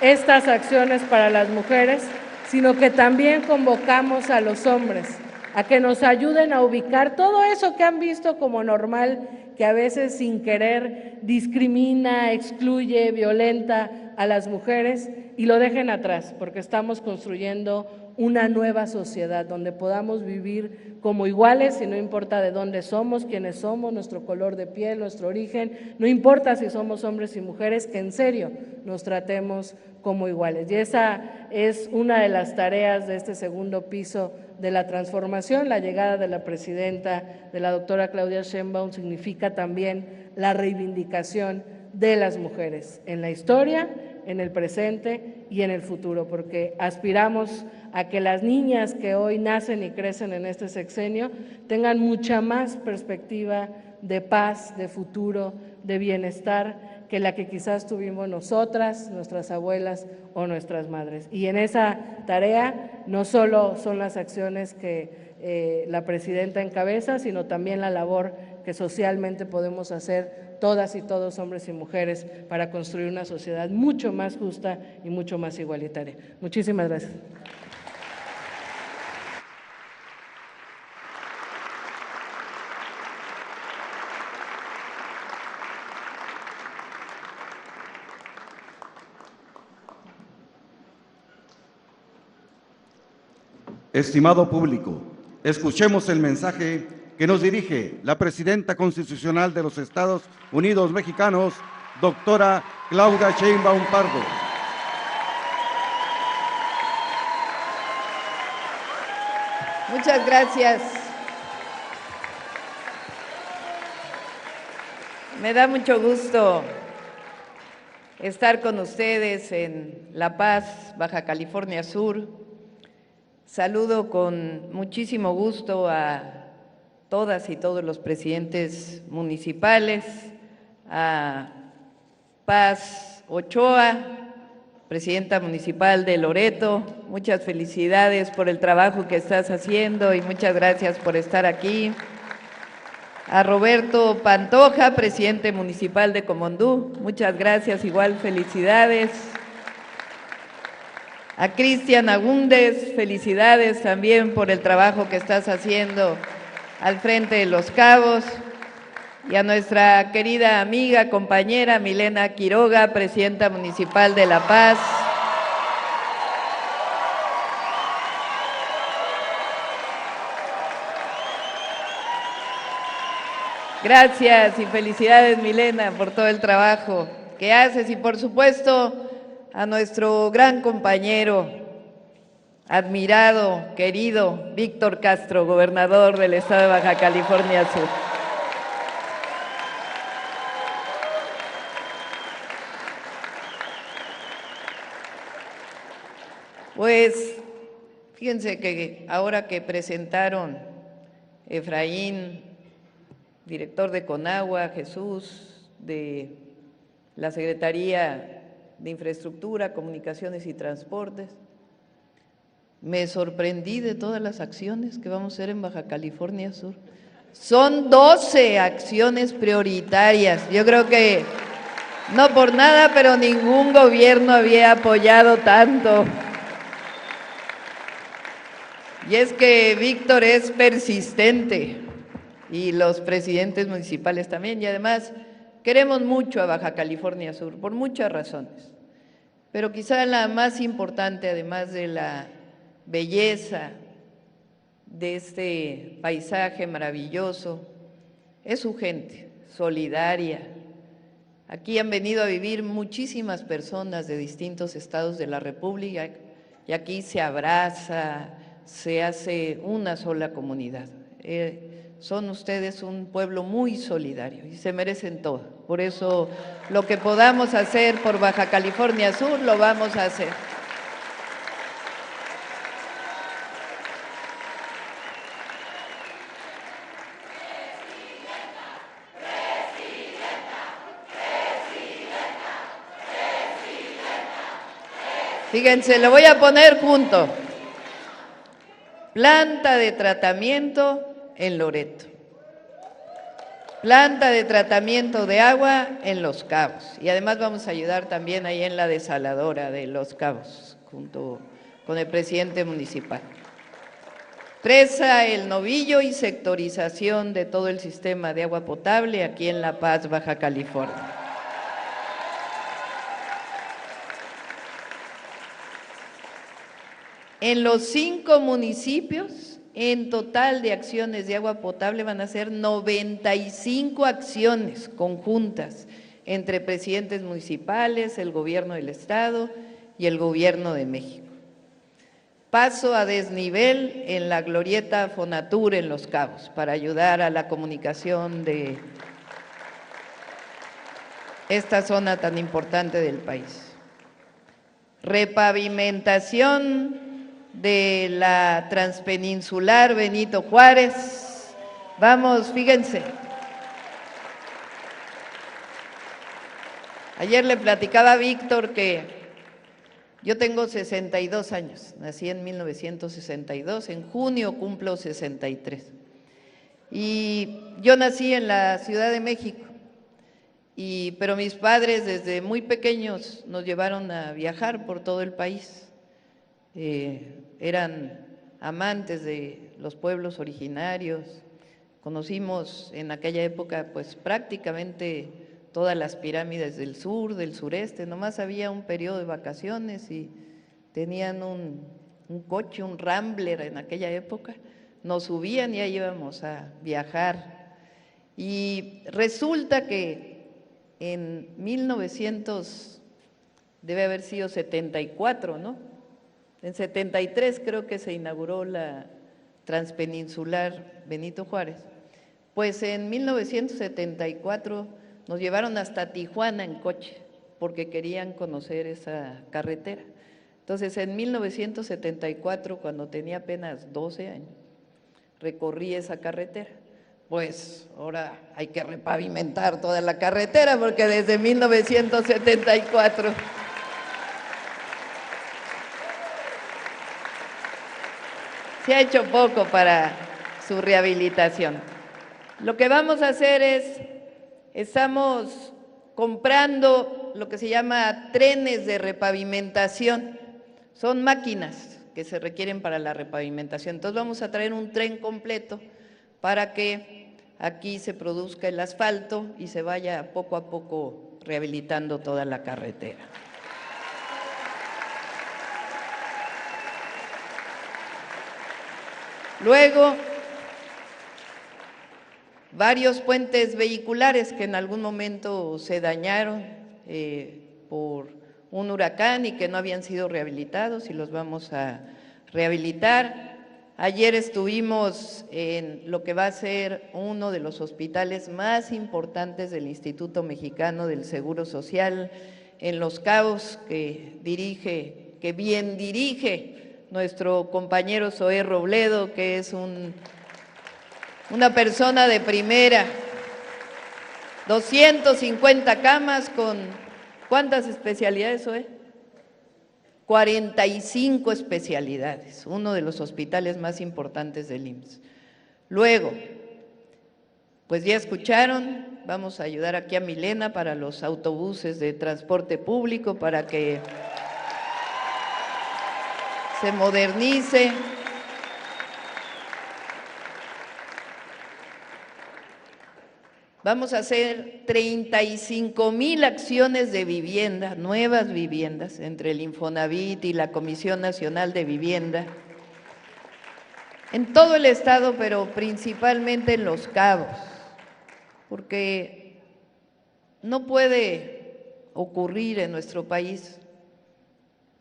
S6: estas acciones para las mujeres, sino que también convocamos a los hombres a que nos ayuden a ubicar todo eso que han visto como normal, que a veces sin querer discrimina, excluye, violenta a las mujeres, y lo dejen atrás, porque estamos construyendo una nueva sociedad donde podamos vivir como iguales y no importa de dónde somos, quiénes somos, nuestro color de piel, nuestro origen, no importa si somos hombres y mujeres, que en serio nos tratemos como iguales. Y esa es una de las tareas de este segundo piso de la transformación. La llegada de la presidenta, de la doctora Claudia Sheinbaum, significa también la reivindicación de las mujeres en la historia, en el presente y en el futuro, porque aspiramos a que las niñas que hoy nacen y crecen en este sexenio tengan mucha más perspectiva de paz, de futuro, de bienestar, que la que quizás tuvimos nosotras, nuestras abuelas o nuestras madres. Y en esa tarea no solo son las acciones que la presidenta encabeza, sino también la labor que socialmente podemos hacer todas y todos, hombres y mujeres, para construir una sociedad mucho más justa y mucho más igualitaria. Muchísimas gracias.
S1: Estimado público, escuchemos el mensaje que nos dirige la presidenta constitucional de los Estados Unidos Mexicanos, doctora Claudia Sheinbaum Pardo.
S7: Muchas gracias. Me da mucho gusto estar con ustedes en La Paz, Baja California Sur. Saludo con muchísimo gusto a todas y todos los presidentes municipales, a Paz Ochoa, presidenta municipal de Loreto. Muchas felicidades por el trabajo que estás haciendo y muchas gracias por estar aquí. A Roberto Pantoja, presidente municipal de Comondú, muchas gracias, igual felicidades. A Cristian Agúndez, felicidades también por el trabajo que estás haciendo al frente de Los Cabos. Y a nuestra querida amiga, compañera Milena Quiroga, presidenta municipal de La Paz. Gracias y felicidades, Milena, por todo el trabajo que haces y, por supuesto, a nuestro gran compañero admirado, querido Víctor Castro, gobernador del estado de Baja California Sur. Pues fíjense que ahora que presentaron Efraín, director de Conagua, Jesús, de la Secretaría de Infraestructura, Comunicaciones y Transportes, me sorprendí de todas las acciones que vamos a hacer en Baja California Sur. Son 12 acciones prioritarias. Yo creo que no por nada, pero ningún gobierno había apoyado tanto. Y es que Víctor es persistente y los presidentes municipales también, y además queremos mucho a Baja California Sur por muchas razones, pero quizá la más importante, además de la belleza de este paisaje maravilloso, es su gente solidaria. Aquí han venido a vivir muchísimas personas de distintos estados de la República y aquí se abraza, se hace una sola comunidad. Son ustedes un pueblo muy solidario y se merecen todo. Por eso lo que podamos hacer por Baja California Sur lo vamos a hacer. Fíjense, lo voy a poner junto. Planta de tratamiento en Loreto. Planta de tratamiento de agua en Los Cabos. Y además vamos a ayudar también ahí en la desaladora de Los Cabos, junto con el presidente municipal. Presa El Novillo y sectorización de todo el sistema de agua potable aquí en La Paz, Baja California. En los 5 municipios, en total de acciones de agua potable van a ser 95 acciones conjuntas entre presidentes municipales, el gobierno del estado y el gobierno de México. Paso a desnivel en la glorieta Fonatur en Los Cabos para ayudar a la comunicación de esta zona tan importante del país. Repavimentación de la transpeninsular Benito Juárez. Vamos, fíjense. Ayer le platicaba a Víctor que yo tengo 62 años, nací en 1962, en junio cumplo 63. Y yo nací en la Ciudad de México, pero mis padres desde muy pequeños nos llevaron a viajar por todo el país. Eran amantes de los pueblos originarios, conocimos en aquella época pues prácticamente todas las pirámides del sur, del sureste, nomás había un periodo de vacaciones y tenían un coche, un Rambler en aquella época, nos subían y ahí íbamos a viajar. Y resulta que en 1900, debe haber sido 74, ¿no? En 73 creo que se inauguró la transpeninsular Benito Juárez. Pues en 1974 nos llevaron hasta Tijuana en coche porque querían conocer esa carretera. Entonces en 1974, cuando tenía apenas 12 años, recorrí esa carretera. Pues ahora hay que repavimentar toda la carretera porque desde 1974… se ha hecho poco para su rehabilitación. Lo que vamos a hacer es, estamos comprando lo que se llama trenes de repavimentación. Son máquinas que se requieren para la repavimentación. Entonces vamos a traer un tren completo para que aquí se produzca el asfalto y se vaya poco a poco rehabilitando toda la carretera. Luego, varios puentes vehiculares que en algún momento se dañaron por un huracán y que no habían sido rehabilitados y los vamos a rehabilitar. Ayer estuvimos en lo que va a ser uno de los hospitales más importantes del Instituto Mexicano del Seguro Social, en Los Cabos, que bien dirige nuestro compañero Zoé Robledo, que es una persona de primera. 250 camas con, ¿cuántas especialidades, Zoé? 45 especialidades, uno de los hospitales más importantes del IMSS. Luego, pues ya escucharon, vamos a ayudar aquí a Milena para los autobuses de transporte público, para que se modernice. Vamos a hacer 35,000 acciones de vivienda, nuevas viviendas, entre el Infonavit y la Comisión Nacional de Vivienda, en todo el estado, pero principalmente en Los Cabos, porque no puede ocurrir en nuestro país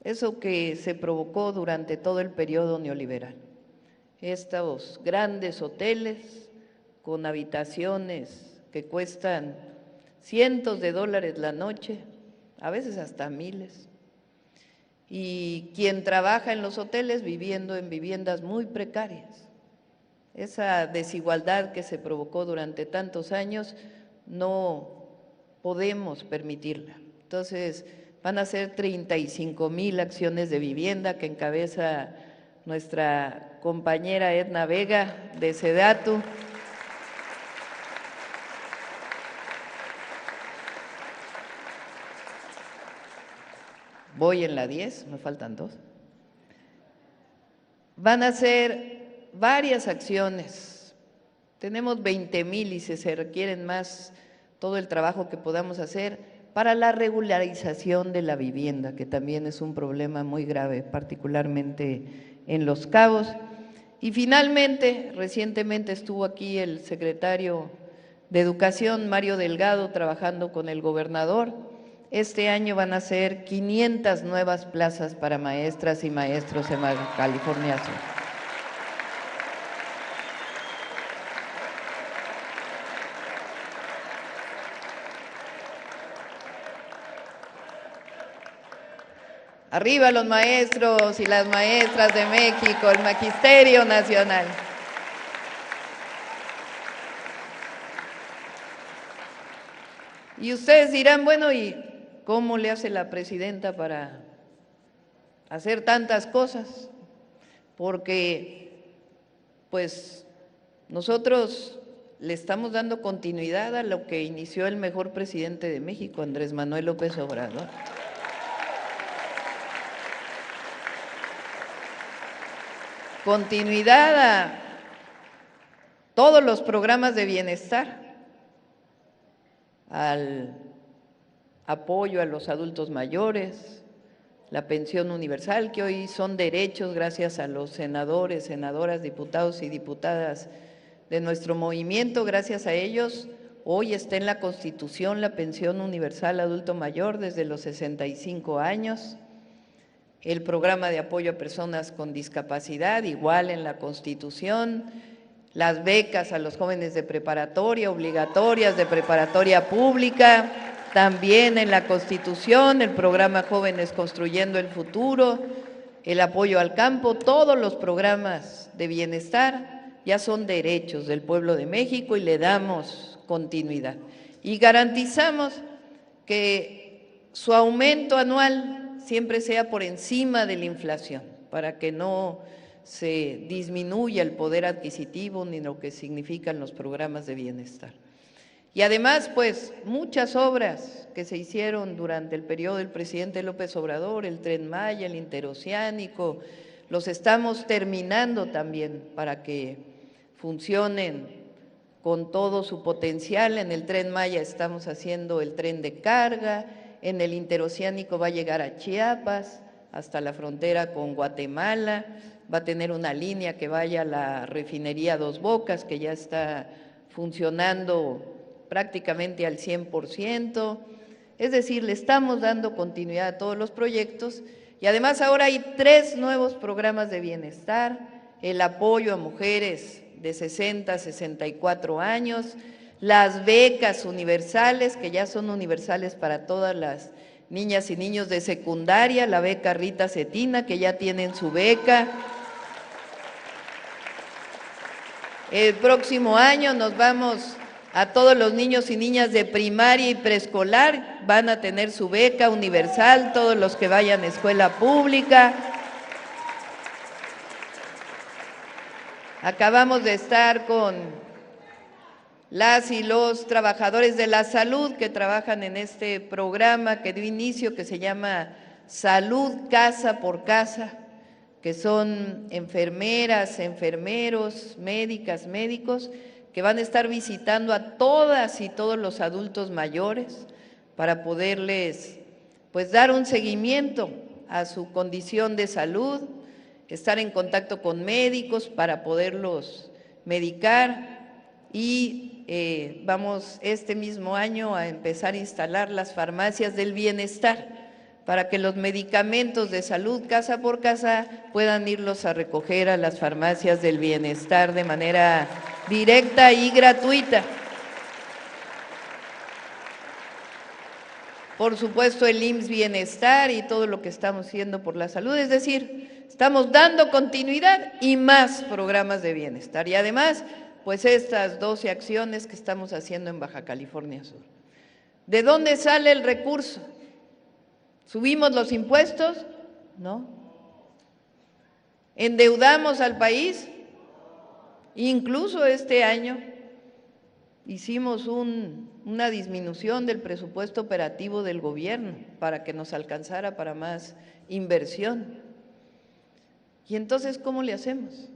S7: eso que se provocó durante todo el periodo neoliberal. Estos grandes hoteles con habitaciones que cuestan cientos de dólares la noche, a veces hasta miles, y quien trabaja en los hoteles viviendo en viviendas muy precarias. Esa desigualdad que se provocó durante tantos años no podemos permitirla. Entonces, van a ser 35,000 acciones de vivienda que encabeza nuestra compañera Edna Vega de SEDATU. Voy en la 10, me faltan 2. Van a ser varias acciones. Tenemos 20,000 y si se requieren más, todo el trabajo que podamos hacer para la regularización de la vivienda, que también es un problema muy grave, particularmente en Los Cabos. Y finalmente, recientemente estuvo aquí el secretario de Educación, Mario Delgado, trabajando con el gobernador. Este año van a ser 500 nuevas plazas para maestras y maestros en Baja California Sur. Arriba los maestros y las maestras de México, el Magisterio Nacional. Y ustedes dirán, bueno, ¿y cómo le hace la presidenta para hacer tantas cosas? Porque, pues, nosotros le estamos dando continuidad a lo que inició el mejor presidente de México, Andrés Manuel López Obrador. Continuidad a todos los programas de bienestar, al apoyo a los adultos mayores, la pensión universal, que hoy son derechos gracias a los senadores, senadoras, diputados y diputadas de nuestro movimiento. Gracias a ellos, hoy está en la Constitución la pensión universal adulto mayor desde los 65 años. El programa de apoyo a personas con discapacidad, igual en la Constitución. Las becas a los jóvenes de preparatoria, obligatorias de preparatoria pública, también en la Constitución. El programa Jóvenes Construyendo el Futuro, el apoyo al campo, todos los programas de bienestar ya son derechos del pueblo de México y le damos continuidad. Y garantizamos que su aumento anual siempre sea por encima de la inflación, para que no se disminuya el poder adquisitivo ni lo que significan los programas de bienestar. Y además, pues, muchas obras que se hicieron durante el periodo del presidente López Obrador, el Tren Maya, el Interoceánico, los estamos terminando también para que funcionen con todo su potencial. En el Tren Maya estamos haciendo el tren de carga, en el Interoceánico va a llegar a Chiapas, hasta la frontera con Guatemala, va a tener una línea que vaya a la refinería Dos Bocas, que ya está funcionando prácticamente al 100%. Es decir, le estamos dando continuidad a todos los proyectos Y además ahora hay 3 nuevos programas de bienestar, el apoyo a mujeres de 60 a 64 años, las becas universales, que ya son universales para todas las niñas y niños de secundaria, la beca Rita Cetina, que ya tienen su beca. El próximo año nos vamos a todos los niños y niñas de primaria y preescolar, van a tener su beca universal, todos los que vayan a escuela pública. Acabamos de estar con las y los trabajadores de la salud que trabajan en este programa que dio inicio, que se llama Salud Casa por Casa, que son enfermeras, enfermeros, médicas, médicos, que van a estar visitando a todas y todos los adultos mayores para poderles pues dar un seguimiento a su condición de salud, estar en contacto con médicos para poderlos medicar y vamos este mismo año a empezar a instalar las farmacias del bienestar para que los medicamentos de salud casa por casa puedan irlos a recoger a las farmacias del bienestar de manera directa y gratuita. Por supuesto, el IMSS Bienestar y todo lo que estamos haciendo por la salud, es decir, estamos dando continuidad y más programas de bienestar. Y además, pues estas 12 acciones que estamos haciendo en Baja California Sur. ¿De dónde sale el recurso? ¿Subimos los impuestos? No. ¿Endeudamos al país? Incluso este año hicimos una disminución del presupuesto operativo del gobierno para que nos alcanzara para más inversión. Y entonces, ¿cómo le hacemos?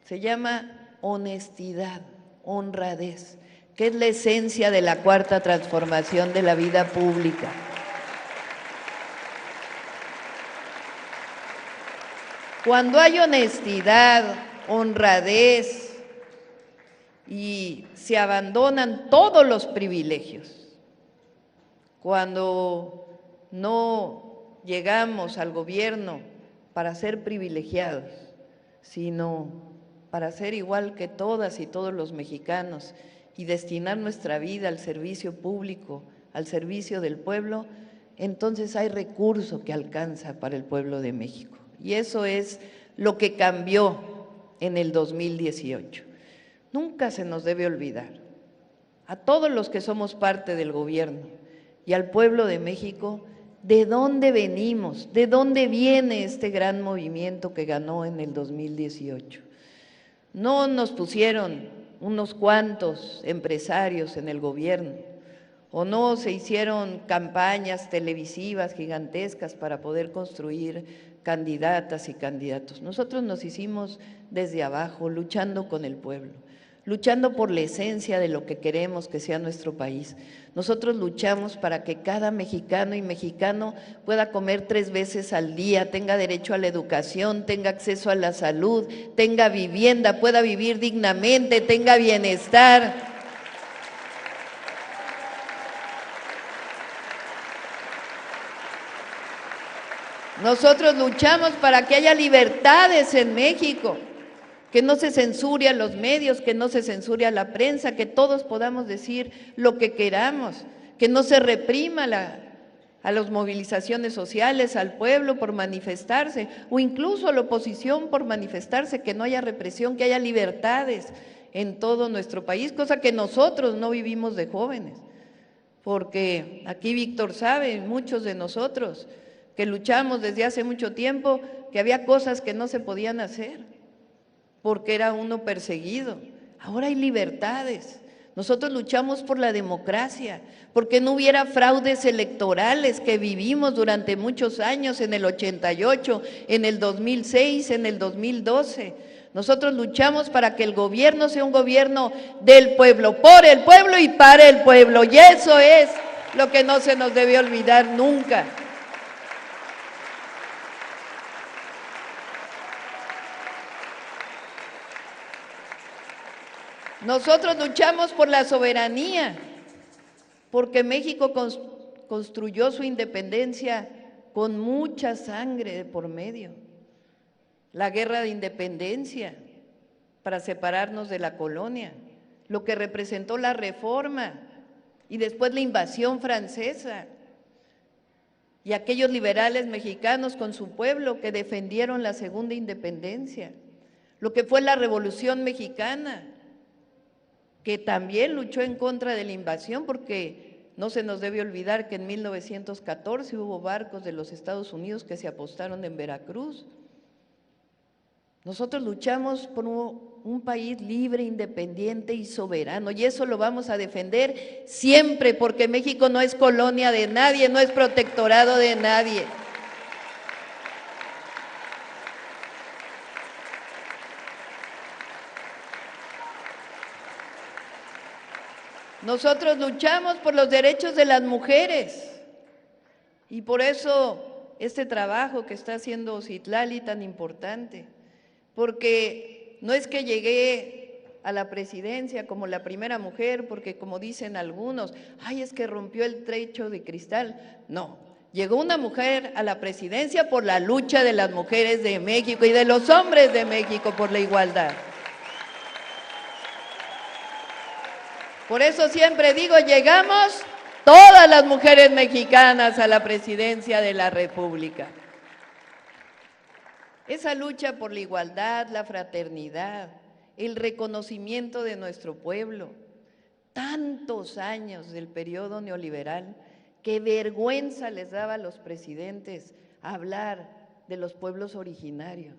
S7: Se llama honestidad, honradez, que es la esencia de la cuarta transformación de la vida pública. Cuando hay honestidad, honradez y se abandonan todos los privilegios, cuando no llegamos al gobierno para ser privilegiados, sino para ser igual que todas y todos los mexicanos y destinar nuestra vida al servicio público, al servicio del pueblo, entonces hay recurso que alcanza para el pueblo de México. Y eso es lo que cambió en el 2018. Nunca se nos debe olvidar, a todos los que somos parte del gobierno y al pueblo de México, de dónde venimos, de dónde viene este gran movimiento que ganó en el 2018. No nos pusieron unos cuantos empresarios en el gobierno, o no se hicieron campañas televisivas gigantescas para poder construir candidatas y candidatos. Nosotros nos hicimos desde abajo, luchando con el pueblo, luchando por la esencia de lo que queremos que sea nuestro país. Nosotros luchamos para que cada mexicano y mexicano pueda comer 3 veces al día, tenga derecho a la educación, tenga acceso a la salud, tenga vivienda, pueda vivir dignamente, tenga bienestar. Nosotros luchamos para que haya libertades en México, que no se censure a los medios, que no se censure a la prensa, que todos podamos decir lo que queramos, que no se reprima a las movilizaciones sociales, al pueblo por manifestarse, o incluso a la oposición por manifestarse, que no haya represión, que haya libertades en todo nuestro país, cosa que nosotros no vivimos de jóvenes, porque aquí Víctor sabe, muchos de nosotros, que luchamos desde hace mucho tiempo, que había cosas que no se podían hacer, porque era uno perseguido. Ahora hay libertades. Nosotros luchamos por la democracia, porque no hubiera fraudes electorales que vivimos durante muchos años, en el 88, en el 2006, en el 2012. Nosotros luchamos para que el gobierno sea un gobierno del pueblo, por el pueblo y para el pueblo, y eso es lo que no se nos debe olvidar nunca. Nosotros luchamos por la soberanía, porque México construyó su independencia con mucha sangre de por medio. La guerra de independencia para separarnos de la colonia, lo que representó la Reforma y después la invasión francesa, y aquellos liberales mexicanos con su pueblo que defendieron la segunda independencia, lo que fue la Revolución Mexicana, que también luchó en contra de la invasión, porque no se nos debe olvidar que en 1914 hubo barcos de los Estados Unidos que se apostaron en Veracruz. Nosotros luchamos por un país libre, independiente y soberano, y eso lo vamos a defender siempre, porque México no es colonia de nadie, no es protectorado de nadie. Nosotros luchamos por los derechos de las mujeres, y por eso este trabajo que está haciendo Citlali tan importante, porque no es que llegué a la presidencia como la primera mujer, porque como dicen algunos, ay, es que rompió el techo de cristal. No, llegó una mujer a la presidencia por la lucha de las mujeres de México y de los hombres de México por la igualdad. Por eso siempre digo, llegamos todas las mujeres mexicanas a la presidencia de la República. Esa lucha por la igualdad, la fraternidad, el reconocimiento de nuestro pueblo, tantos años del periodo neoliberal, qué vergüenza les daba a los presidentes hablar de los pueblos originarios.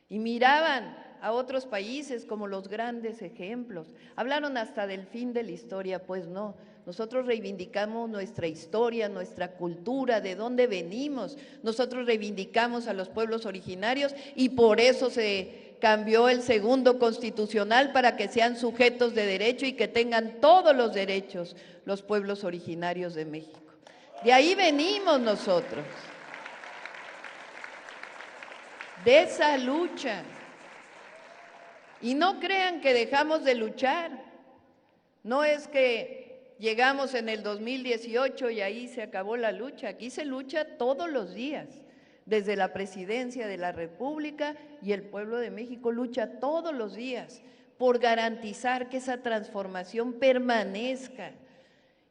S7: Y miraban a otros países como los grandes ejemplos. Hablaron hasta del fin de la historia, pues no. Nosotros reivindicamos nuestra historia, nuestra cultura, de dónde venimos. Nosotros reivindicamos a los pueblos originarios y por eso se cambió el segundo constitucional para que sean sujetos de derecho y que tengan todos los derechos los pueblos originarios de México. De ahí venimos nosotros, de esa lucha. Y no crean que dejamos de luchar. No es que llegamos en el 2018 y ahí se acabó la lucha. Aquí se lucha todos los días, desde la presidencia de la República, y el pueblo de México lucha todos los días por garantizar que esa transformación permanezca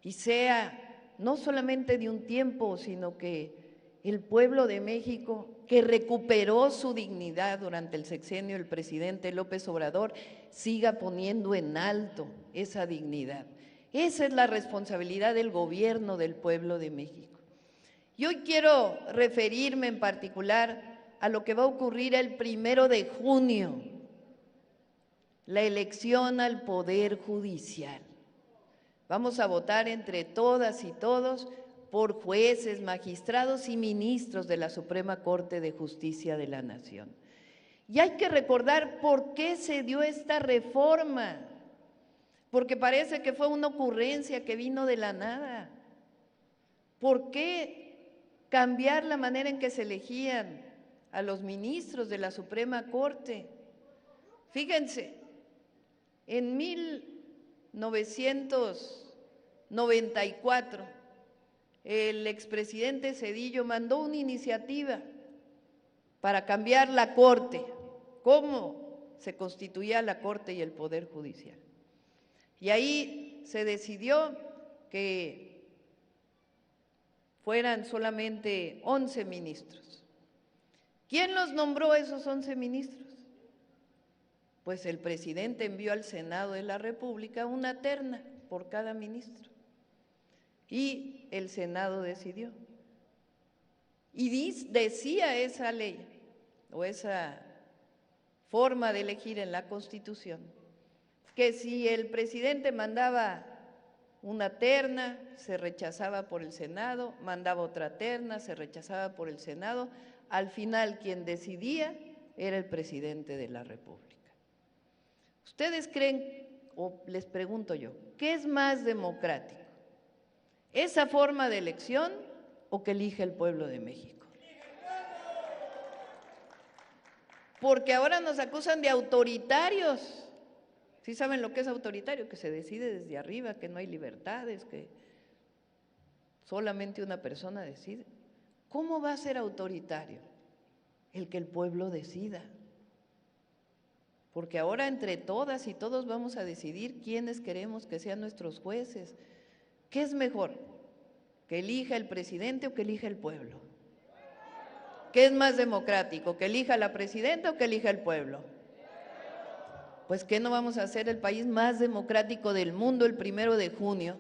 S7: y sea no solamente de un tiempo, sino que el pueblo de México, que recuperó su dignidad durante el sexenio del presidente López Obrador, siga poniendo en alto esa dignidad. Esa es la responsabilidad del gobierno del pueblo de México. Y hoy quiero referirme en particular a lo que va a ocurrir el 1 de junio, la elección al Poder Judicial. Vamos a votar entre todas y todos por jueces, magistrados y ministros de la Suprema Corte de Justicia de la Nación. Y hay que recordar por qué se dio esta reforma, porque parece que fue una ocurrencia que vino de la nada. ¿Por qué cambiar la manera en que se elegían a los ministros de la Suprema Corte? Fíjense, en 1994, el expresidente Zedillo mandó una iniciativa para cambiar la Corte, cómo se constituía la Corte y el Poder Judicial. Y ahí se decidió que fueran solamente 11 ministros. ¿Quién los nombró esos 11 ministros? Pues el presidente envió al Senado de la República una terna por cada ministro. Y el Senado decidió. Y decía esa ley o esa forma de elegir en la Constitución que si el presidente mandaba una terna, se rechazaba por el Senado, mandaba otra terna, se rechazaba por el Senado, al final quien decidía era el presidente de la República. ¿Ustedes creen, o les pregunto yo, qué es más democrático? ¿Esa forma de elección o que elige el pueblo de México? Porque ahora nos acusan de autoritarios. ¿Sí saben lo que es autoritario? Que se decide desde arriba, que no hay libertades, que solamente una persona decide. ¿Cómo va a ser autoritario? El que el pueblo decida. Porque ahora entre todas y todos vamos a decidir quiénes queremos que sean nuestros jueces. ¿Qué es mejor? ¿Que elija el presidente o que elija el pueblo? ¿Qué es más democrático? ¿Que elija la presidenta o que elija el pueblo? Pues ¿qué no vamos a hacer el país más democrático del mundo el 1 de junio?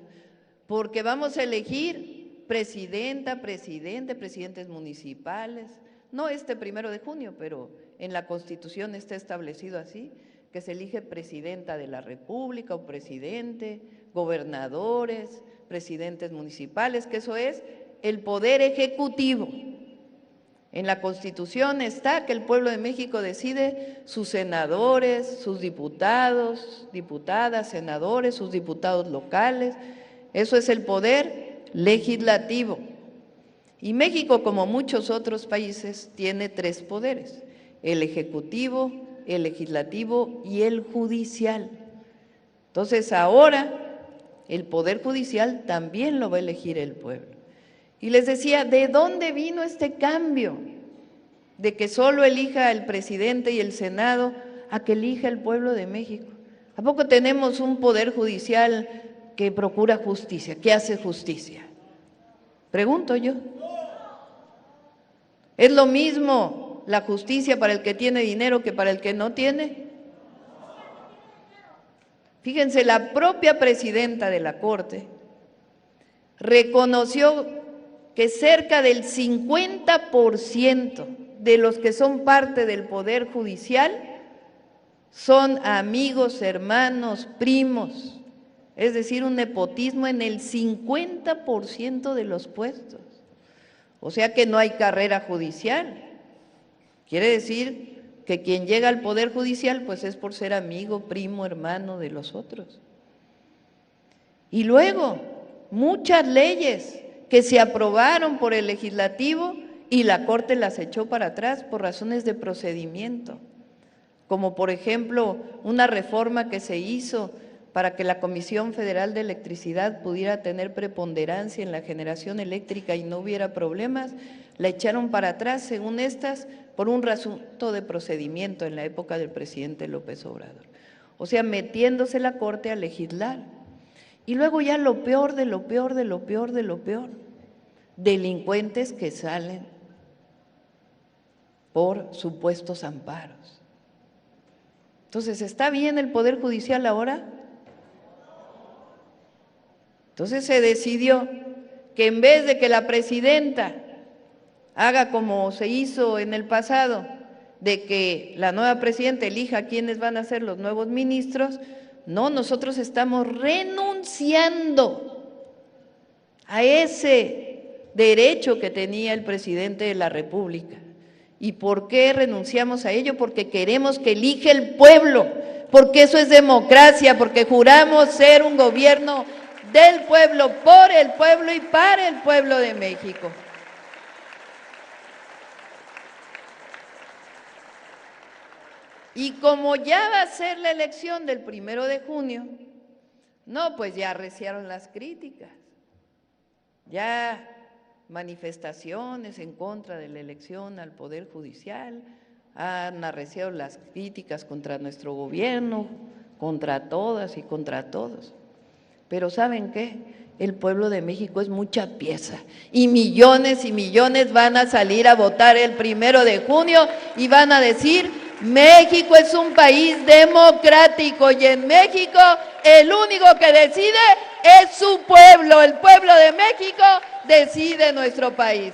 S7: Porque vamos a elegir presidenta, presidente, presidentes municipales, no este 1 de junio, pero en la Constitución está establecido así, que se elige presidenta de la República o presidente, gobernadores, presidentes municipales, que eso es el poder ejecutivo. En la Constitución está que el pueblo de México decide sus senadores, sus diputados, diputadas, senadores, sus diputados locales. Eso es el poder legislativo. Y México, como muchos otros países, tiene 3 poderes: el ejecutivo, el legislativo y el judicial. Entonces ahora el poder judicial también lo va a elegir el pueblo. Y les decía, ¿de dónde vino este cambio? De que solo elija el presidente y el Senado a que elija el pueblo de México. ¿A poco tenemos un poder judicial que procura justicia, que hace justicia? Pregunto yo. ¿Es lo mismo la justicia para el que tiene dinero que para el que no tiene? Fíjense, la propia presidenta de la Corte reconoció que cerca del 50% de los que son parte del Poder Judicial son amigos, hermanos, primos, es decir, un nepotismo en el 50% de los puestos. O sea que no hay carrera judicial. Quiere decir que quien llega al Poder Judicial pues es por ser amigo, primo, hermano de los otros. Y luego, muchas leyes que se aprobaron por el legislativo y la Corte las echó para atrás por razones de procedimiento, como por ejemplo una reforma que se hizo para que la Comisión Federal de Electricidad pudiera tener preponderancia en la generación eléctrica y no hubiera problemas, la echaron para atrás, según estas, por un asunto de procedimiento en la época del presidente López Obrador. O sea, metiéndose la Corte a legislar. Y luego ya lo peor de lo peor de lo peor de lo peor, delincuentes que salen por supuestos amparos. Entonces, ¿está bien el Poder Judicial ahora? Entonces se decidió que en vez de que la presidenta haga como se hizo en el pasado, de que la nueva presidenta elija quiénes van a ser los nuevos ministros, no, nosotros estamos renunciando a ese derecho que tenía el presidente de la República. ¿Y por qué renunciamos a ello? Porque queremos que elija el pueblo, porque eso es democracia, porque juramos ser un gobierno del pueblo, por el pueblo y para el pueblo de México. Y como ya va a ser la elección del 1 de junio, no, pues ya arreciaron las críticas, ya manifestaciones en contra de la elección al Poder Judicial, han arreciado las críticas contra nuestro gobierno, contra todas y contra todos. Pero ¿saben qué? El pueblo de México es mucha pieza y millones van a salir a votar el 1 de junio y van a decir: México es un país democrático y en México el único que decide es su pueblo, el pueblo de México decide nuestro país.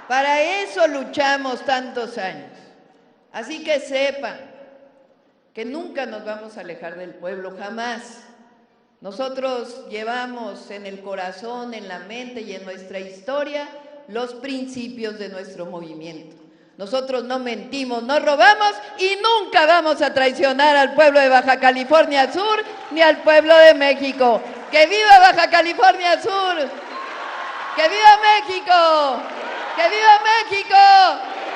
S7: Para eso luchamos tantos años. Así que sepan que nunca nos vamos a alejar del pueblo, jamás. Nosotros llevamos en el corazón, en la mente y en nuestra historia los principios de nuestro movimiento. Nosotros no mentimos, no robamos y nunca vamos a traicionar al pueblo de Baja California Sur ni al pueblo de México. ¡Que viva Baja California Sur! ¡Que viva México! ¡Que viva México!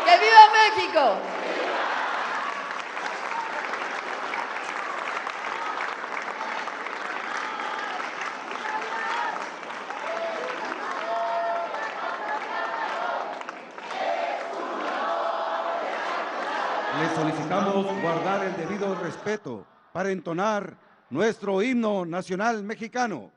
S7: ¡Que viva México!
S1: Les solicitamos guardar el debido respeto para entonar nuestro himno nacional mexicano.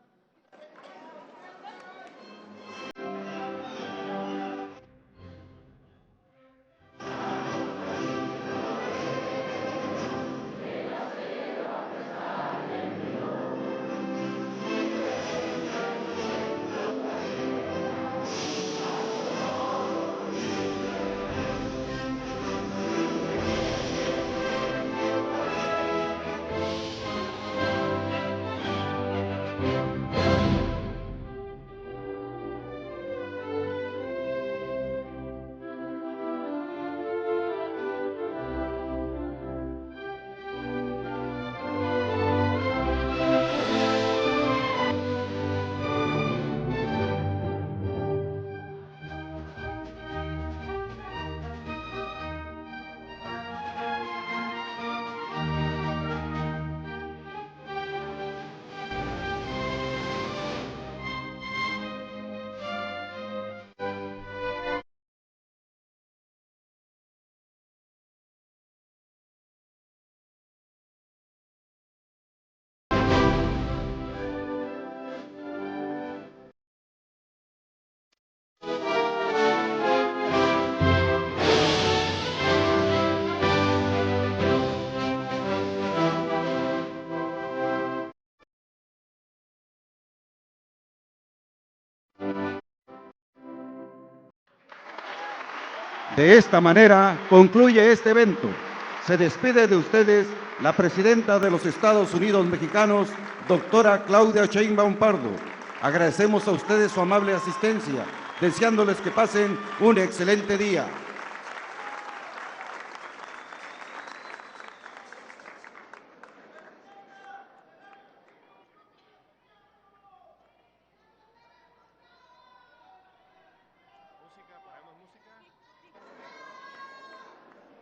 S1: De esta manera concluye este evento. Se despide de ustedes la presidenta de los Estados Unidos Mexicanos, doctora Claudia Sheinbaum Pardo. Agradecemos a ustedes su amable asistencia, deseándoles que pasen un excelente día.